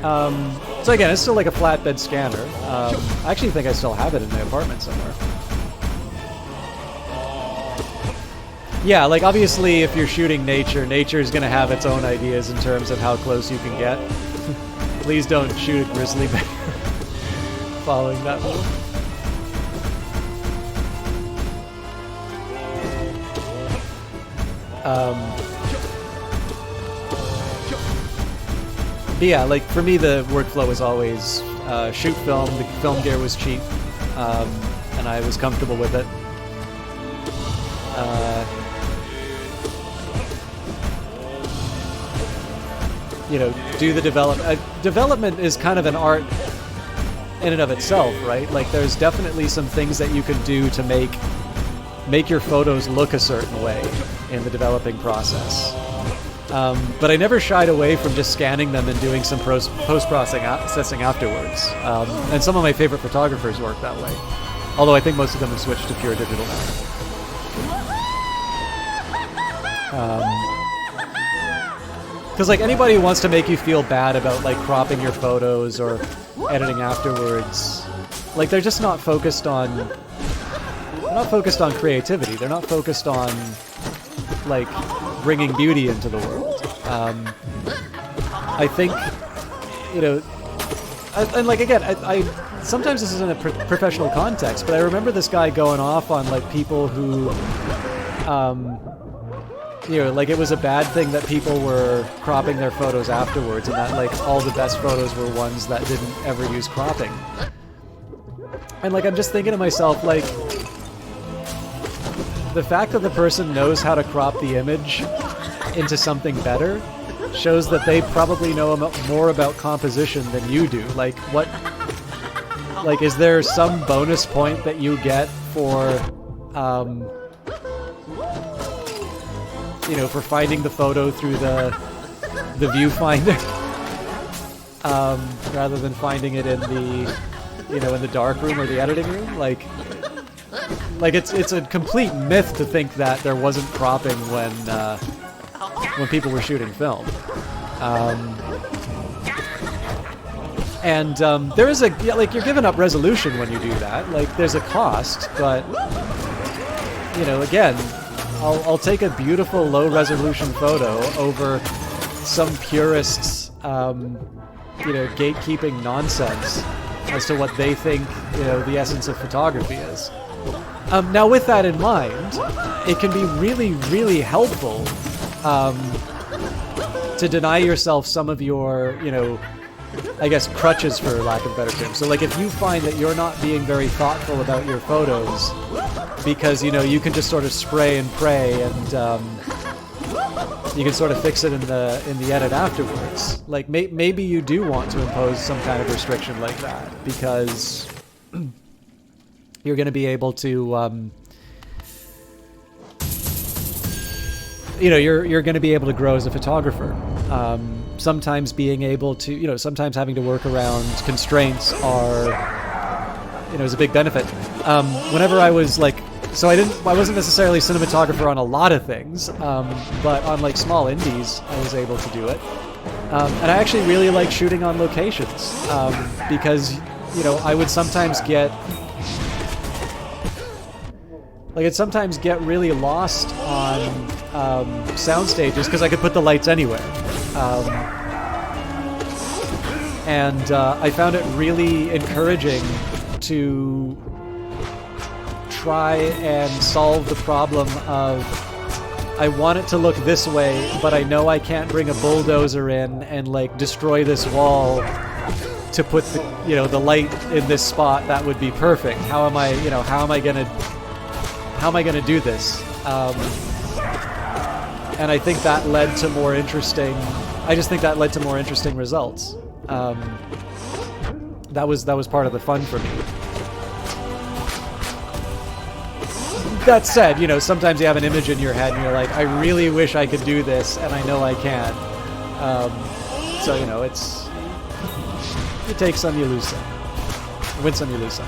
So again, it's still like a flatbed scanner. I actually think I still have it in my apartment somewhere. Yeah, like obviously if you're shooting nature is going to have its own ideas in terms of how close you can get. Please don't shoot a grizzly bear following that move. But yeah, like for me the workflow was always shoot film. The film gear was cheap, and I was comfortable with it. You know, do the development. Development is kind of an art in and of itself, right? Like there's definitely some things that you can do to make your photos look a certain way in the developing process. But I never shied away from just scanning them and doing some post-processing afterwards. And some of my favorite photographers work that way. Although I think most of them have switched to pure digital now. Because like anybody who wants to make you feel bad about like cropping your photos or editing afterwards, like they're just not focused on creativity. They're not focused on like bringing beauty into the world. I think, you know, and like again, I sometimes this is in a professional context, but I remember this guy going off on like people who, you know, like it was a bad thing that people were cropping their photos afterwards, and that like all the best photos were ones that didn't ever use cropping. And like I'm just thinking to myself, like, the fact that the person knows how to crop the image into something better shows that they probably know more about composition than you do. Like, what? Like, is there some bonus point that you get for, you know, for finding the photo through the viewfinder? rather than finding it in the, in the dark room or the editing room. Like it's a complete myth to think that there wasn't cropping when people were shooting film. And there is you're giving up resolution when you do that. Like, there's a cost, but again, I'll take a beautiful low-resolution photo over some purist's, gatekeeping nonsense as to what they think, the essence of photography is. Now, with that in mind, it can be really, really helpful to deny yourself some of your, I guess, crutches, for lack of a better term. So, like, if you find that you're not being very thoughtful about your photos because, you can just sort of spray and pray and you can sort of fix it in the edit afterwards. Like, maybe you do want to impose some kind of restriction like that because you're going to be able to, you're going to be able to grow as a photographer. Sometimes being able to, sometimes having to work around constraints is a big benefit. Whenever I was I wasn't necessarily a cinematographer on a lot of things, but on like small indies, I was able to do it. And I actually really like shooting on locations, because, I would sometimes get really lost on sound stages because I could put the lights anywhere. And I found it really encouraging to try and solve the problem of, I want it to look this way, but I know I can't bring a bulldozer in and like destroy this wall to put the light in this spot that would be perfect. How am I gonna do this? And I think that led to more interesting. I just think that led to more interesting results. That was part of the fun for me. That said, sometimes you have an image in your head and you're like, I really wish I could do this, and I know I can't. So you take some, you lose some. Win some, you lose some.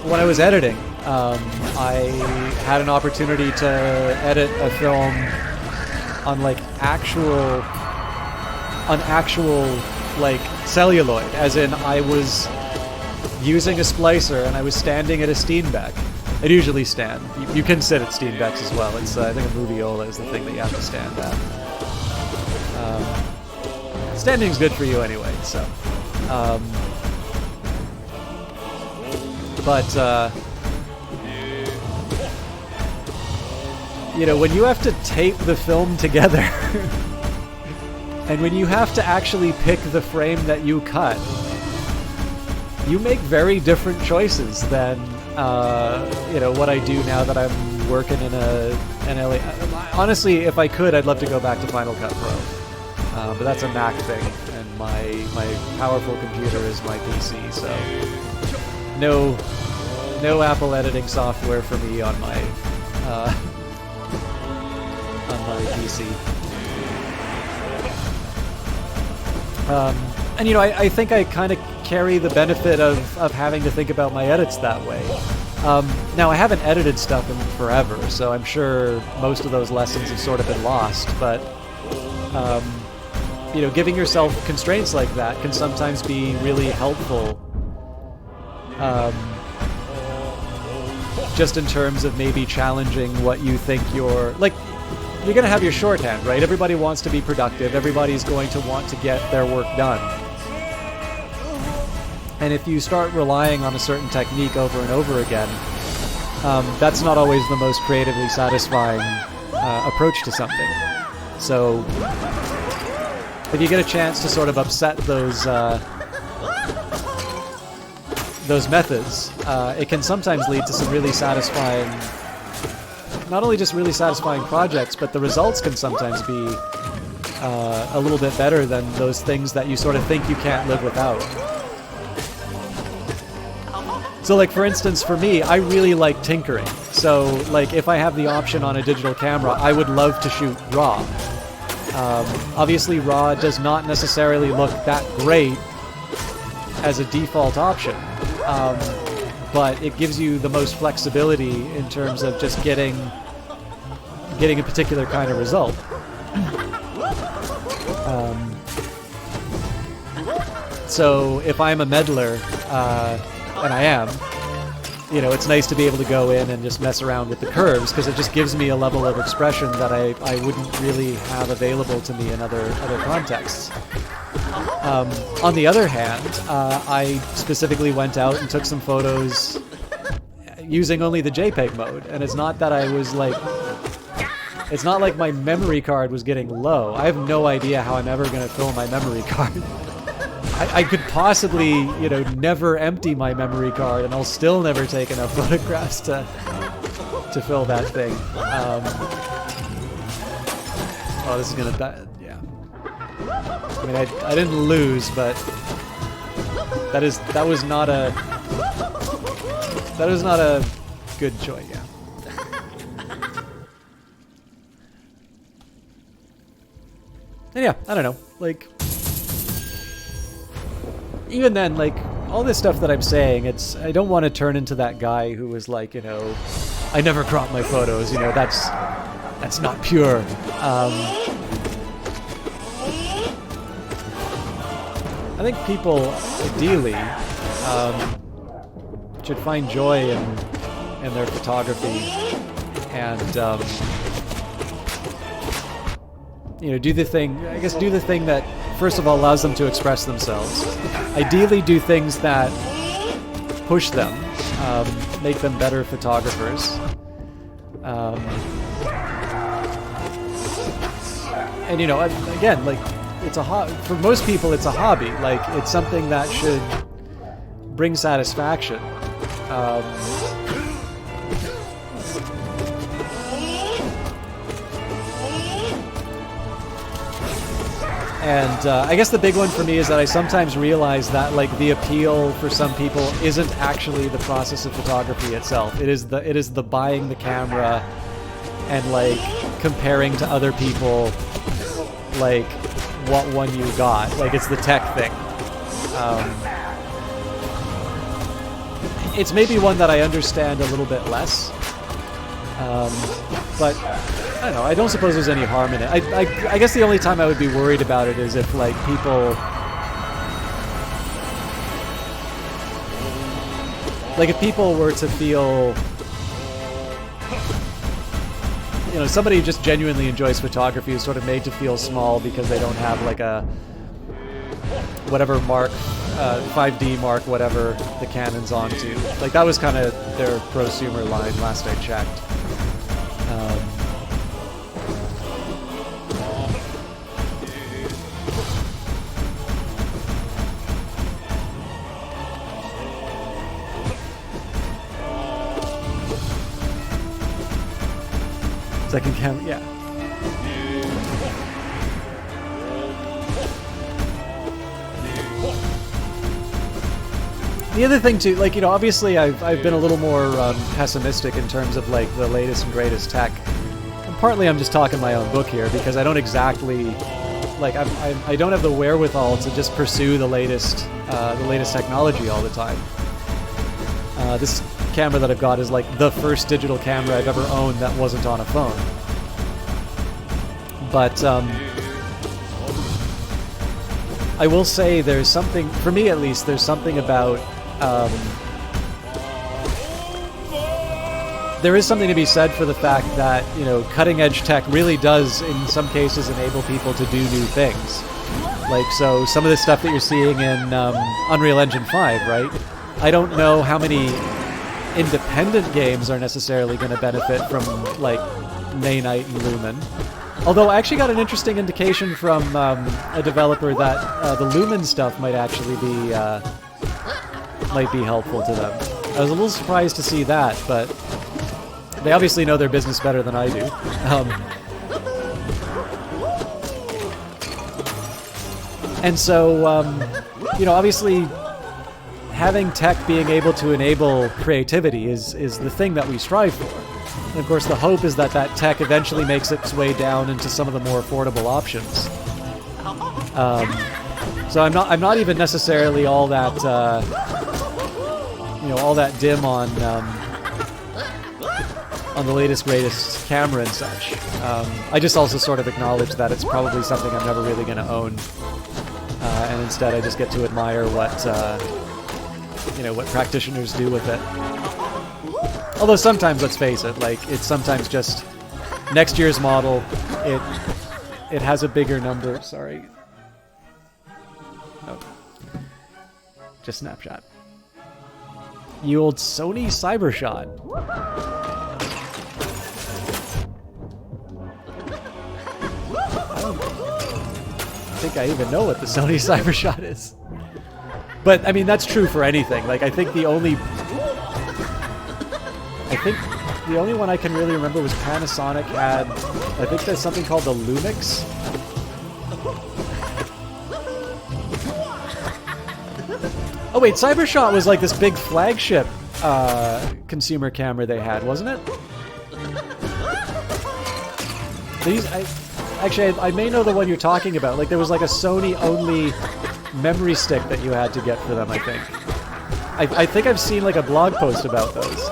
When I was editing, I had an opportunity to edit a film on actual like celluloid, as in I was using a splicer and I was standing at a Steenbeck. I'd usually stand. You can sit at Steenbecks as well. It's I think a moviola is the thing that you have to stand at. Standing's good for you anyway, so. When you have to tape the film together and when you have to actually pick the frame that you cut, you make very different choices than, what I do now that I'm working in an LA. Honestly, if I could, I'd love to go back to Final Cut Pro. But that's a Mac thing, and my powerful computer is my PC, so no Apple editing software for me on my PC. And I think I kind of carry the benefit of having to think about my edits that way. Now, I haven't edited stuff in forever, so I'm sure most of those lessons have sort of been lost, but giving yourself constraints like that can sometimes be really helpful. Just in terms of maybe challenging what you think you're going to have your shorthand, right? Everybody wants to be productive. Everybody's going to want to get their work done. And if you start relying on a certain technique over and over again, that's not always the most creatively satisfying approach to something. So if you get a chance to sort of upset those methods, it can sometimes lead to some really satisfying, not only just really satisfying projects, but the results can sometimes be a little bit better than those things that you sort of think you can't live without. So, like, for instance, for me, I really like tinkering. So, like, if I have the option on a digital camera, I would love to shoot RAW. Obviously, RAW does not necessarily look that great as a default option, but it gives you the most flexibility in terms of just getting a particular kind of result. So if I'm a meddler, and I am, you know, it's nice to be able to go in and just mess around with the curves, because it just gives me a level of expression that I wouldn't really have available to me in other contexts. On the other hand, I specifically went out and took some photos using only the JPEG mode, and it's not that I was like... It's not like my memory card was getting low. I have no idea how I'm ever going to fill my memory card. I could possibly, you know, never empty my memory card, and I'll still never take enough photographs to fill that thing. Oh, this is going to... Yeah. I mean, I didn't lose, but that was not a good choice. Yeah. And yeah, I don't know. Like, even then, like, all this stuff that I'm saying, I don't want to turn into that guy who was like, you know, I never crop my photos. You know, that's not pure. I think people, ideally, should find joy in their photography and, you know, do the thing that, first of all, allows them to express themselves. Ideally, do things that push them, make them better photographers. And, you know, again, like, for most people, it's a hobby. Like, it's something that should bring satisfaction. And I guess the big one for me is that I sometimes realize that, like, the appeal for some people isn't actually the process of photography itself. It is the buying the camera and, like, comparing to other people, like, what one you got. Like, it's the tech thing. It's maybe one that I understand a little bit less. But I don't know, I don't suppose there's any harm in it. I guess the only time I would be worried about it is if, like, people... Like, if people were to feel... You know, somebody who just genuinely enjoys photography is sort of made to feel small because they don't have, like, a... whatever mark, 5D mark, whatever the Canon's onto. Like, that was kind of their prosumer line last I checked. Second camera, yeah. The other thing too, like, you know, obviously I've been a little more pessimistic in terms of, like, the latest and greatest tech. And partly I'm just talking my own book here because I don't exactly, like, I don't have the wherewithal to just pursue the latest technology all the time. This camera that I've got is, like, the first digital camera I've ever owned that wasn't on a phone. But I will say there's something, for me at least, there's something about there is something to be said for the fact that, you know, cutting edge tech really does in some cases enable people to do new things. Like, so some of the stuff that you're seeing in Unreal Engine 5, right? I don't know how many independent games are necessarily going to benefit from, like, Nanite and Lumen. Although I actually got an interesting indication from a developer that the Lumen stuff might actually be helpful to them. I was a little surprised to see that, but they obviously know their business better than I do. And so, you know, obviously, having tech being able to enable creativity is the thing that we strive for. And of course, the hope is that that tech eventually makes its way down into some of the more affordable options. So I'm not even necessarily all that all that dim on the latest greatest camera and such. I just also sort of acknowledge that it's probably something I'm never really going to own, and instead I just get to admire what what practitioners do with it. Although sometimes, let's face it, like it's sometimes just next year's model. It has a bigger number. Sorry. No. Just snapshot. You old Sony Cybershot. I don't think I even know what the Sony Cybershot is. But I mean, that's true for anything. Like I think the only one I can really remember was Panasonic had, I think there's something called the Lumix. Oh wait, Cybershot was like this big flagship consumer camera they had, wasn't it? I may know the one you're talking about. Like there was like a Sony-only memory stick that you had to get for them, I think. I think I've seen like a blog post about those.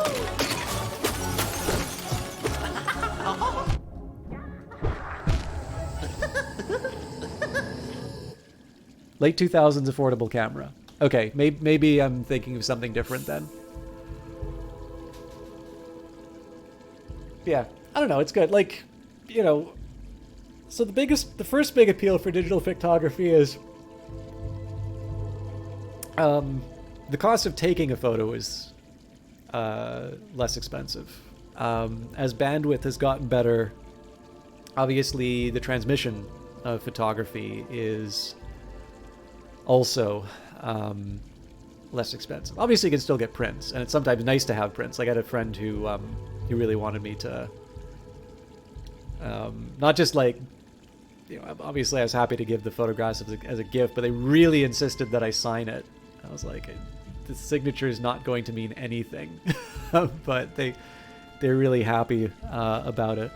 Late 2000s affordable camera. Okay, maybe I'm thinking of something different then. Yeah, I don't know, it's good. Like, so the first big appeal for digital photography is the cost of taking a photo is less expensive. As bandwidth has gotten better, obviously the transmission of photography is also less expensive. Obviously, you can still get prints, and it's sometimes nice to have prints. Like I had a friend who really wanted me to not just like, obviously I was happy to give the photographs as a gift, but they really insisted that I sign it. I was like, the signature is not going to mean anything, but they're really happy about it.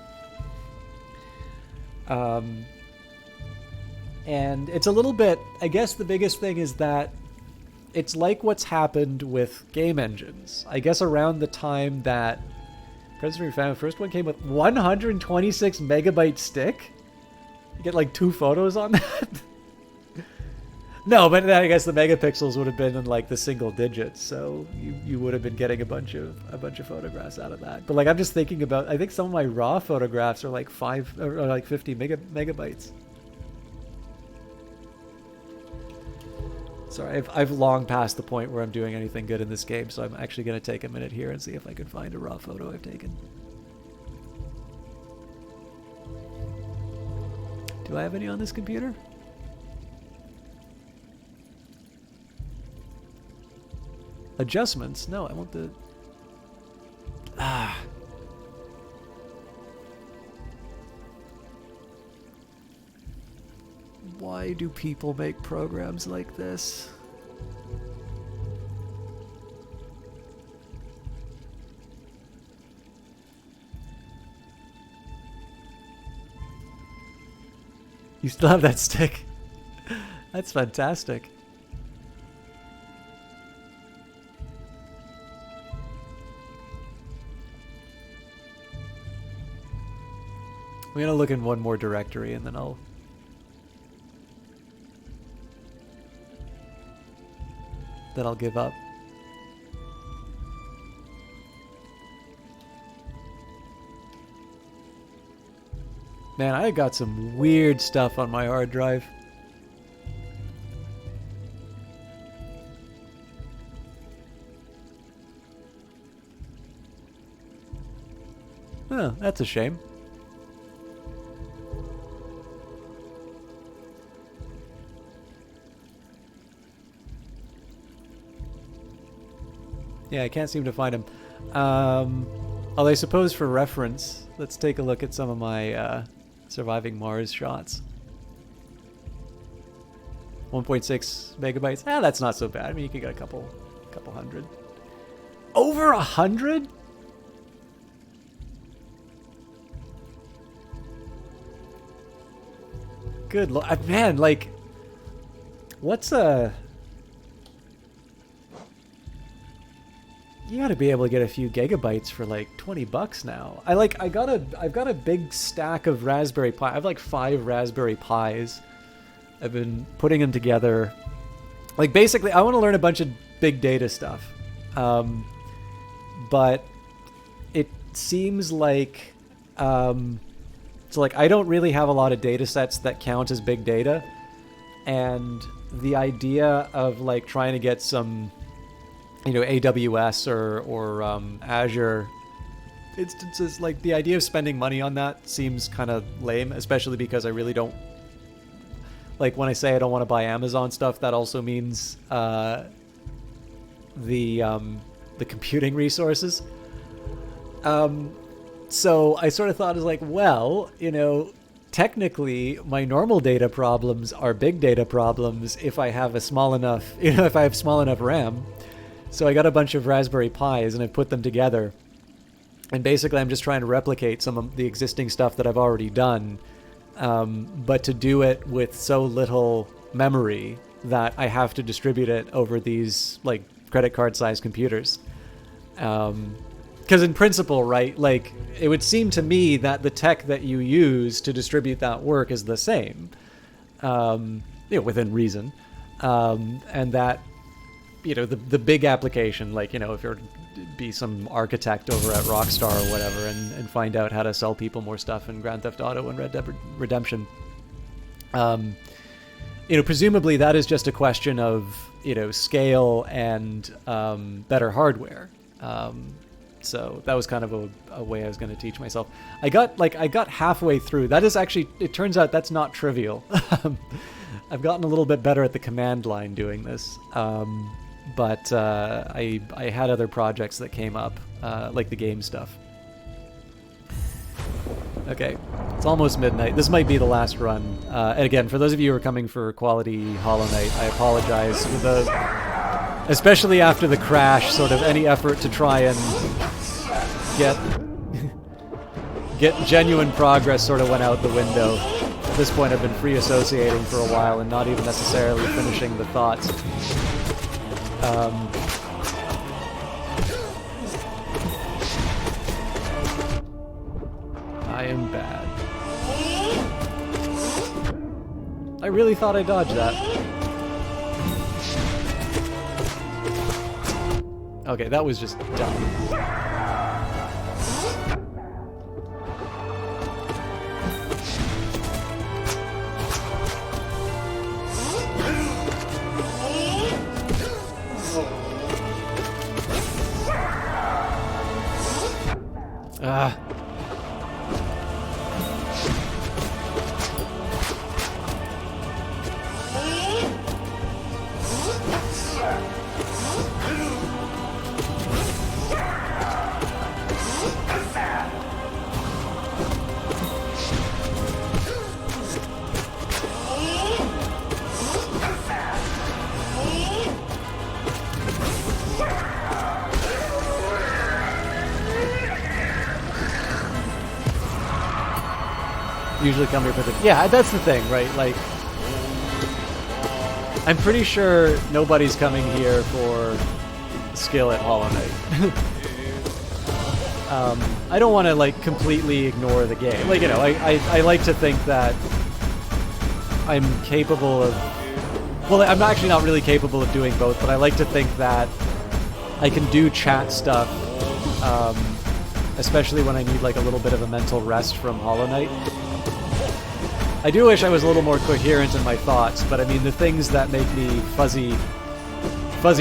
And it's a little bit, I guess the biggest thing is that it's like what's happened with game engines. I guess around the time that Predator Family first one came with 126 megabyte stick? You get like 2 photos on that? No, but I guess the megapixels would have been in like the single digits, so you would have been getting a bunch of photographs out of that. But like I'm just thinking about, I think some of my raw photographs are like 50 megabytes. Sorry, I've long passed the point where I'm doing anything good in this game, so I'm actually going to take a minute here and see if I can find a raw photo I've taken. Do I have any on this computer? Adjustments? No, I want the... Why do people make programs like this? You still have that stick? That's fantastic. I'm gonna look in one more directory and then I'll give up. Man, I got some weird stuff on my hard drive. Oh, that's a shame. Yeah, I can't seem to find him. Although I suppose for reference, let's take a look at some of my surviving Mars shots. 1.6 megabytes. Ah, that's not so bad. I mean, you can get a couple hundred. Over 100? Good lord, man! Like, what's a? You got to be able to get a few gigabytes for like $20 now. I've got a big stack of Raspberry Pi. I have like 5 Raspberry Pis. I've been putting them together. Like, basically, I want to learn a bunch of big data stuff. But it seems like, so like, I don't really have a lot of data sets that count as big data. And the idea of like trying to get some, you know, AWS or Azure instances, like the idea of spending money on that seems kind of lame, especially because I really don't, like when I say I don't want to buy Amazon stuff, that also means the computing resources. So I sort of thought, is like, well, you know, technically my normal data problems are big data problems if I have a small enough, you know, if I have small enough RAM. So I got a bunch of Raspberry Pis and I put them together. And basically I'm just trying to replicate some of the existing stuff that I've already done, but to do it with so little memory that I have to distribute it over these like credit card sized computers. Because in principle, right, like it would seem to me that the tech that you use to distribute that work is the same, you know, within reason, and that, you know, the big application, like, you know, if you're to be some architect over at Rockstar or whatever and find out how to sell people more stuff in Grand Theft Auto and Red Dead Redemption, you know, presumably that is just a question of, you know, scale and better hardware. So that was kind of a way I was going to teach myself. I got halfway through. That is actually, it turns out that's not trivial. I've gotten a little bit better at the command line doing this. But I had other projects that came up, like the game stuff. Okay, it's almost midnight. This might be the last run. And again, for those of you who are coming for quality Hollow Knight, I apologize for especially after the crash, sort of any effort to try and get genuine progress sort of went out the window. At this point, I've been free associating for a while and not even necessarily finishing the thoughts. I am bad. I really thought I dodged that. Okay, that was just dumb. Usually come here for the... Yeah, that's the thing, right? Like, I'm pretty sure nobody's coming here for skill at Hollow Knight. I don't want to, like, completely ignore the game. Like, you know, I like to think that I'm capable of... Well, I'm actually not really capable of doing both, but I like to think that I can do chat stuff, especially when I need, like, a little bit of a mental rest from Hollow Knight. I do wish I was a little more coherent in my thoughts, but I mean, the things that make me fuzzy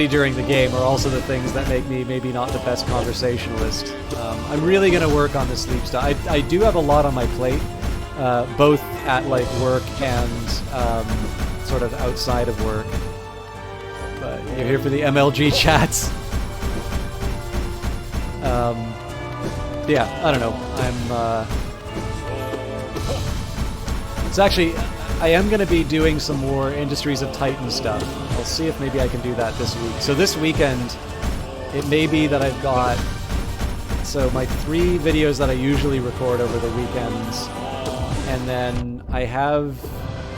during the game are also the things that make me maybe not the best conversationalist. I'm really going to work on the sleep stuff. I do have a lot on my plate, both at like work and sort of outside of work. But you're here for the MLG chats. Yeah, I don't know. It's actually, I am going to be doing some more Industries of Titan stuff. I'll see if maybe I can do that this week. So this weekend, it may be that I've got, so my 3 videos that I usually record over the weekends, and then I have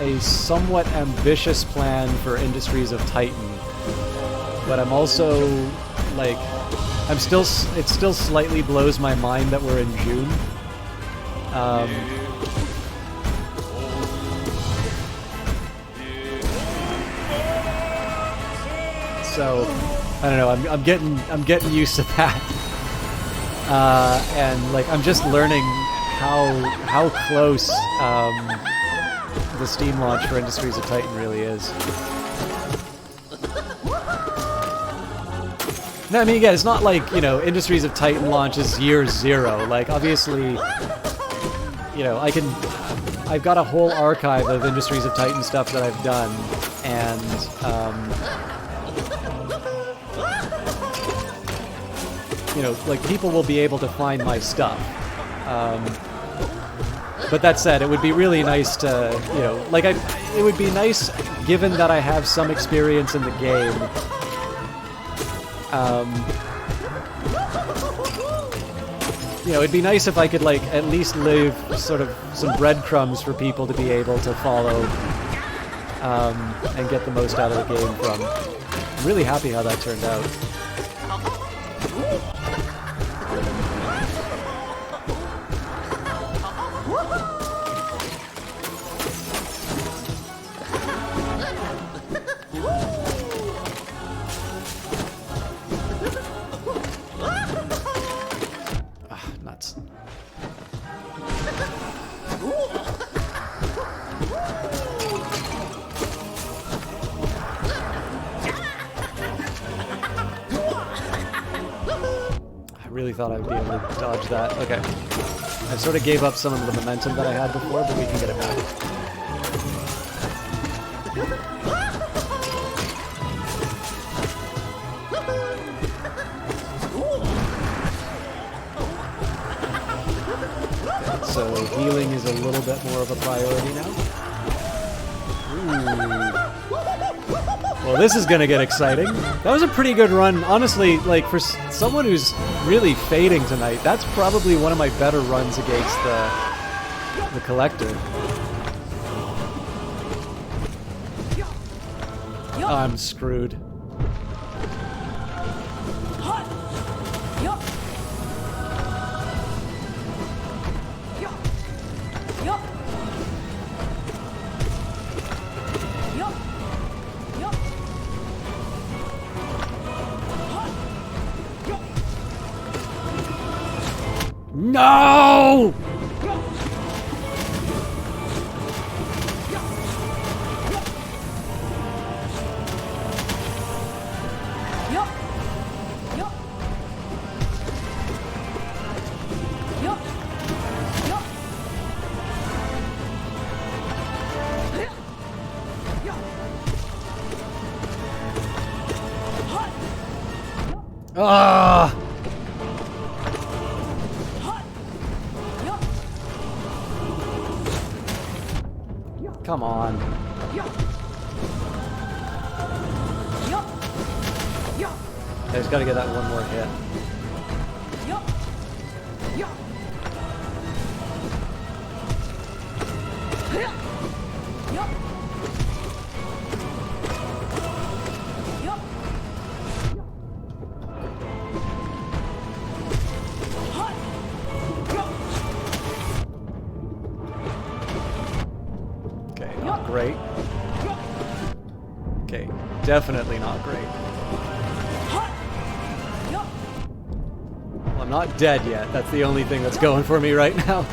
a somewhat ambitious plan for Industries of Titan, but I'm also like, it still slightly blows my mind that we're in June. So I don't know. I'm getting used to that, and like I'm just learning how close the Steam launch for Industries of Titan really is. No, I mean, again, it's not like, you know, Industries of Titan launches year 0. Like, obviously, you know, I've got a whole archive of Industries of Titan stuff that I've done, and you know, like, people will be able to find my stuff. But that said, it would be really nice to, you know, like, it would be nice, given that I have some experience in the game, you know, it'd be nice if I could, like, at least leave sort of some breadcrumbs for people to be able to follow, and get the most out of the game from. I'm really happy how that turned out. Thought I would be able to dodge that. Okay. I sort of gave up some of the momentum that I had before, but we can get it back. Okay, so healing is a little bit more of a priority now. Ooh. Well, this is gonna get exciting. That was a pretty good run. Honestly, like, for someone who's really fading tonight, that's probably one of my better runs against the Collector. I'm screwed. No! Ah! Come on. I just gotta get that one more hit. Great. Okay, definitely not great. Well, I'm not dead yet. That's the only thing that's going for me right now.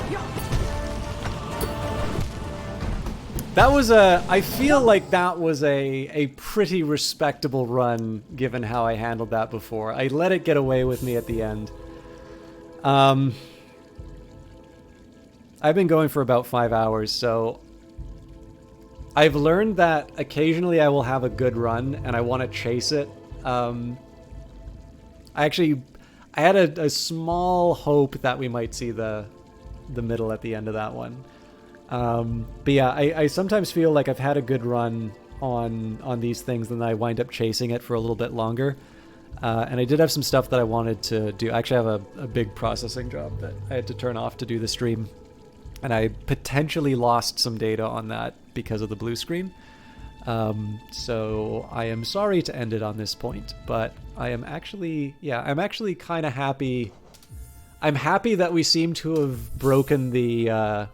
That was I feel like that was a pretty respectable run, given how I handled that before. I let it get away with me at the end. I've been going for about 5 hours, so I've learned that occasionally I will have a good run and I want to chase it. I had a small hope that we might see the middle at the end of that one. But yeah, I sometimes feel like I've had a good run on these things and then I wind up chasing it for a little bit longer. And I did have some stuff that I wanted to do. I actually have a big processing job that I had to turn off to do the stream. And I potentially lost some data on that because of the blue screen. So I am sorry to end it on this point, but I am actually, I'm actually kind of happy. I'm happy that we seem to have broken the,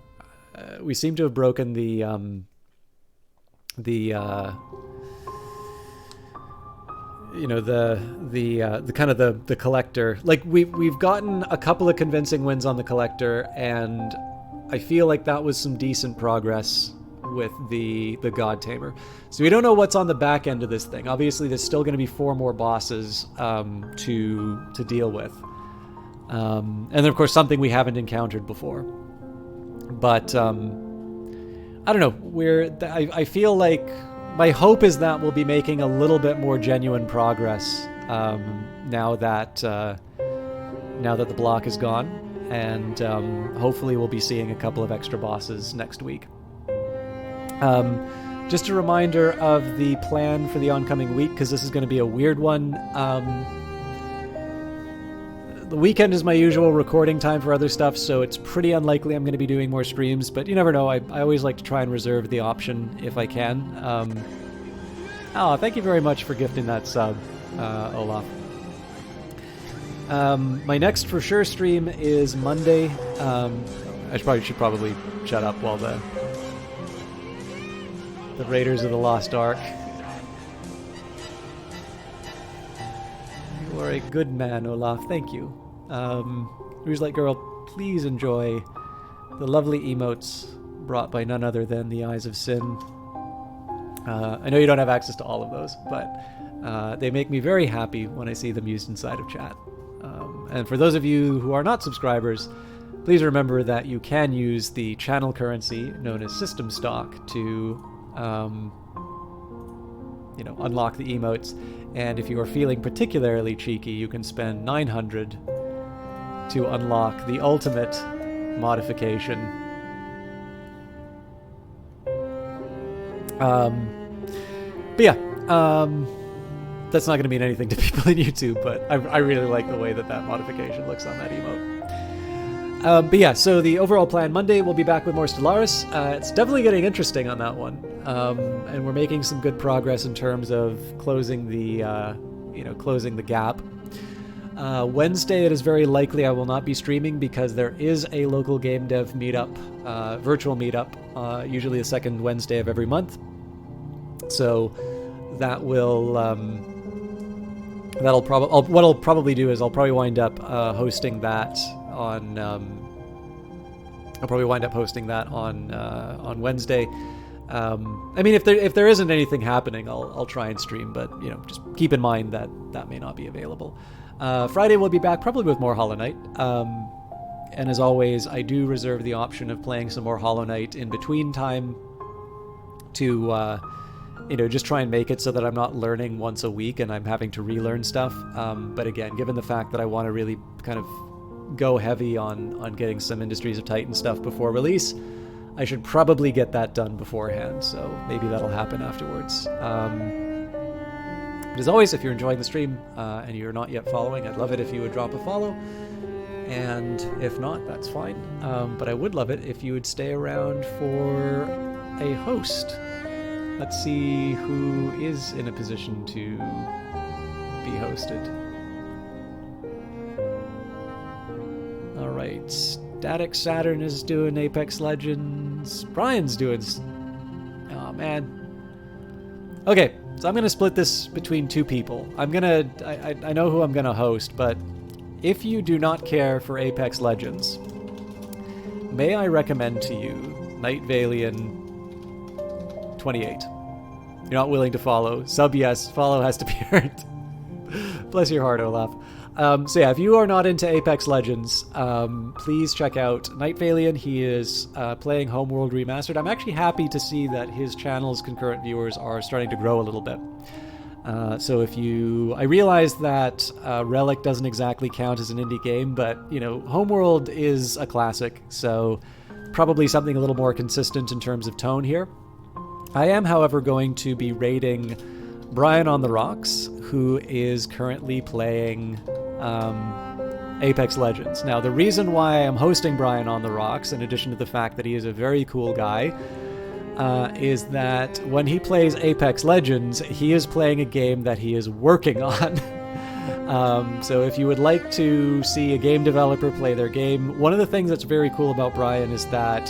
you know, the kind of the collector. Like we've gotten a couple of convincing wins on the collector, and I feel like that was some decent progress with the God Tamer. So we don't know what's on the back end of this thing. Obviously, there's still going to be 4 more bosses to deal with, and then of course something we haven't encountered before. But I don't know. I feel like my hope is that we'll be making a little bit more genuine progress now that the block is gone, and hopefully we'll be seeing a couple of extra bosses next week. Just a reminder of the plan for the oncoming week, because this is going to be a weird one. The weekend is my usual recording time for other stuff, so it's pretty unlikely I'm going to be doing more streams, but you never know. I always like to try and reserve the option if I can. Thank you very much for gifting that sub, Olaf. My next for sure stream is Monday. I should probably shut up while the Raiders of the Lost Ark. You are a good man, Olaf. Thank you. Rouge Light Girl, please enjoy the lovely emotes brought by none other than the Eyes of Sin. I know you don't have access to all of those, but they make me very happy when I see them used inside of chat. And for those of you who are not subscribers, please remember that you can use the channel currency known as System Stock to unlock the emotes. And if you are feeling particularly cheeky, you can spend 900 to unlock the ultimate modification. That's not going to mean anything to people in YouTube, but I really like the way that modification looks on that emote. So the overall plan, Monday we'll be back with more Stellaris. It's definitely getting interesting on that one. And we're making some good progress in terms of closing the gap. Wednesday, it is very likely I will not be streaming because there is a local game dev meetup, virtual meetup, usually the second Wednesday of every month. So that will, what I'll probably do is I'll probably wind up hosting that on, on Wednesday. I mean, if there isn't anything happening, I'll try and stream, but just keep in mind that may not be available. Friday we'll be back probably with more Hollow Knight. And as always, I do reserve the option of playing some more Hollow Knight in between time to just try and make it so that I'm not learning once a week and I'm having to relearn stuff. But again, given the fact that I want to really kind of go heavy on getting some Industries of Titan stuff before release, I should probably get that done beforehand, so maybe that'll happen afterwards. But as always, if you're enjoying the stream and you're not yet following, I'd love it if you would drop a follow. And if not, that's fine. But I would love it if you would stay around for a host. Let's see who is in a position to be hosted. Alright, Static Saturn is doing Apex Legends. Brian's doing... Oh, man. Okay, so I'm going to split this between 2 people. I know who I'm going to host, but if you do not care for Apex Legends, may I recommend to you Night Valian 28. You're not willing to follow. Sub, yes. Follow has to be earned. Bless your heart, Olaf. So yeah, if you are not into Apex Legends, please check out Night Valian. He is playing Homeworld Remastered. I'm actually happy to see that his channel's concurrent viewers are starting to grow a little bit. So if you... I realize that Relic doesn't exactly count as an indie game, but, Homeworld is a classic, so probably something a little more consistent in terms of tone here. I am, however, going to be rating Brian on the Rocks, who is currently playing Apex Legends. Now, the reason why I'm hosting Brian on the Rocks, in addition to the fact that he is a very cool guy, is that when he plays Apex Legends, he is playing a game that he is working on. So if you would like to see a game developer play their game, one of the things that's very cool about Brian is that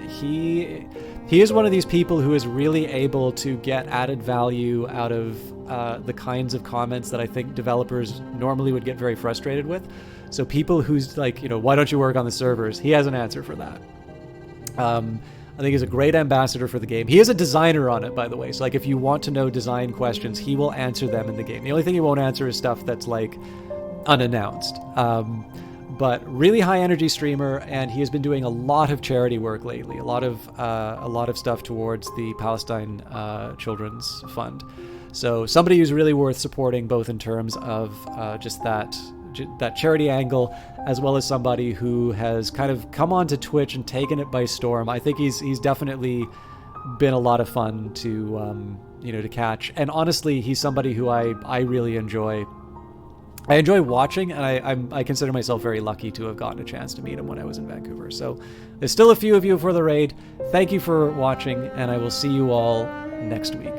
he is one of these people who is really able to get added value out of the kinds of comments that I think developers normally would get very frustrated with. So people who's like, why don't you work on the servers? He has an answer for that. I think he's a great ambassador for the game. He is a designer on it, by the way. So like if you want to know design questions, he will answer them in the game. The only thing he won't answer is stuff that's like unannounced. But really high energy streamer, and he has been doing a lot of charity work lately. A lot of stuff towards the Palestine Children's Fund. So somebody who's really worth supporting, both in terms of just that charity angle, as well as somebody who has kind of come onto Twitch and taken it by storm. I think he's definitely been a lot of fun to to catch. And honestly, he's somebody who I really enjoy. I enjoy watching, and I consider myself very lucky to have gotten a chance to meet him when I was in Vancouver. So there's still a few of you for the raid. Thank you for watching, and I will see you all next week.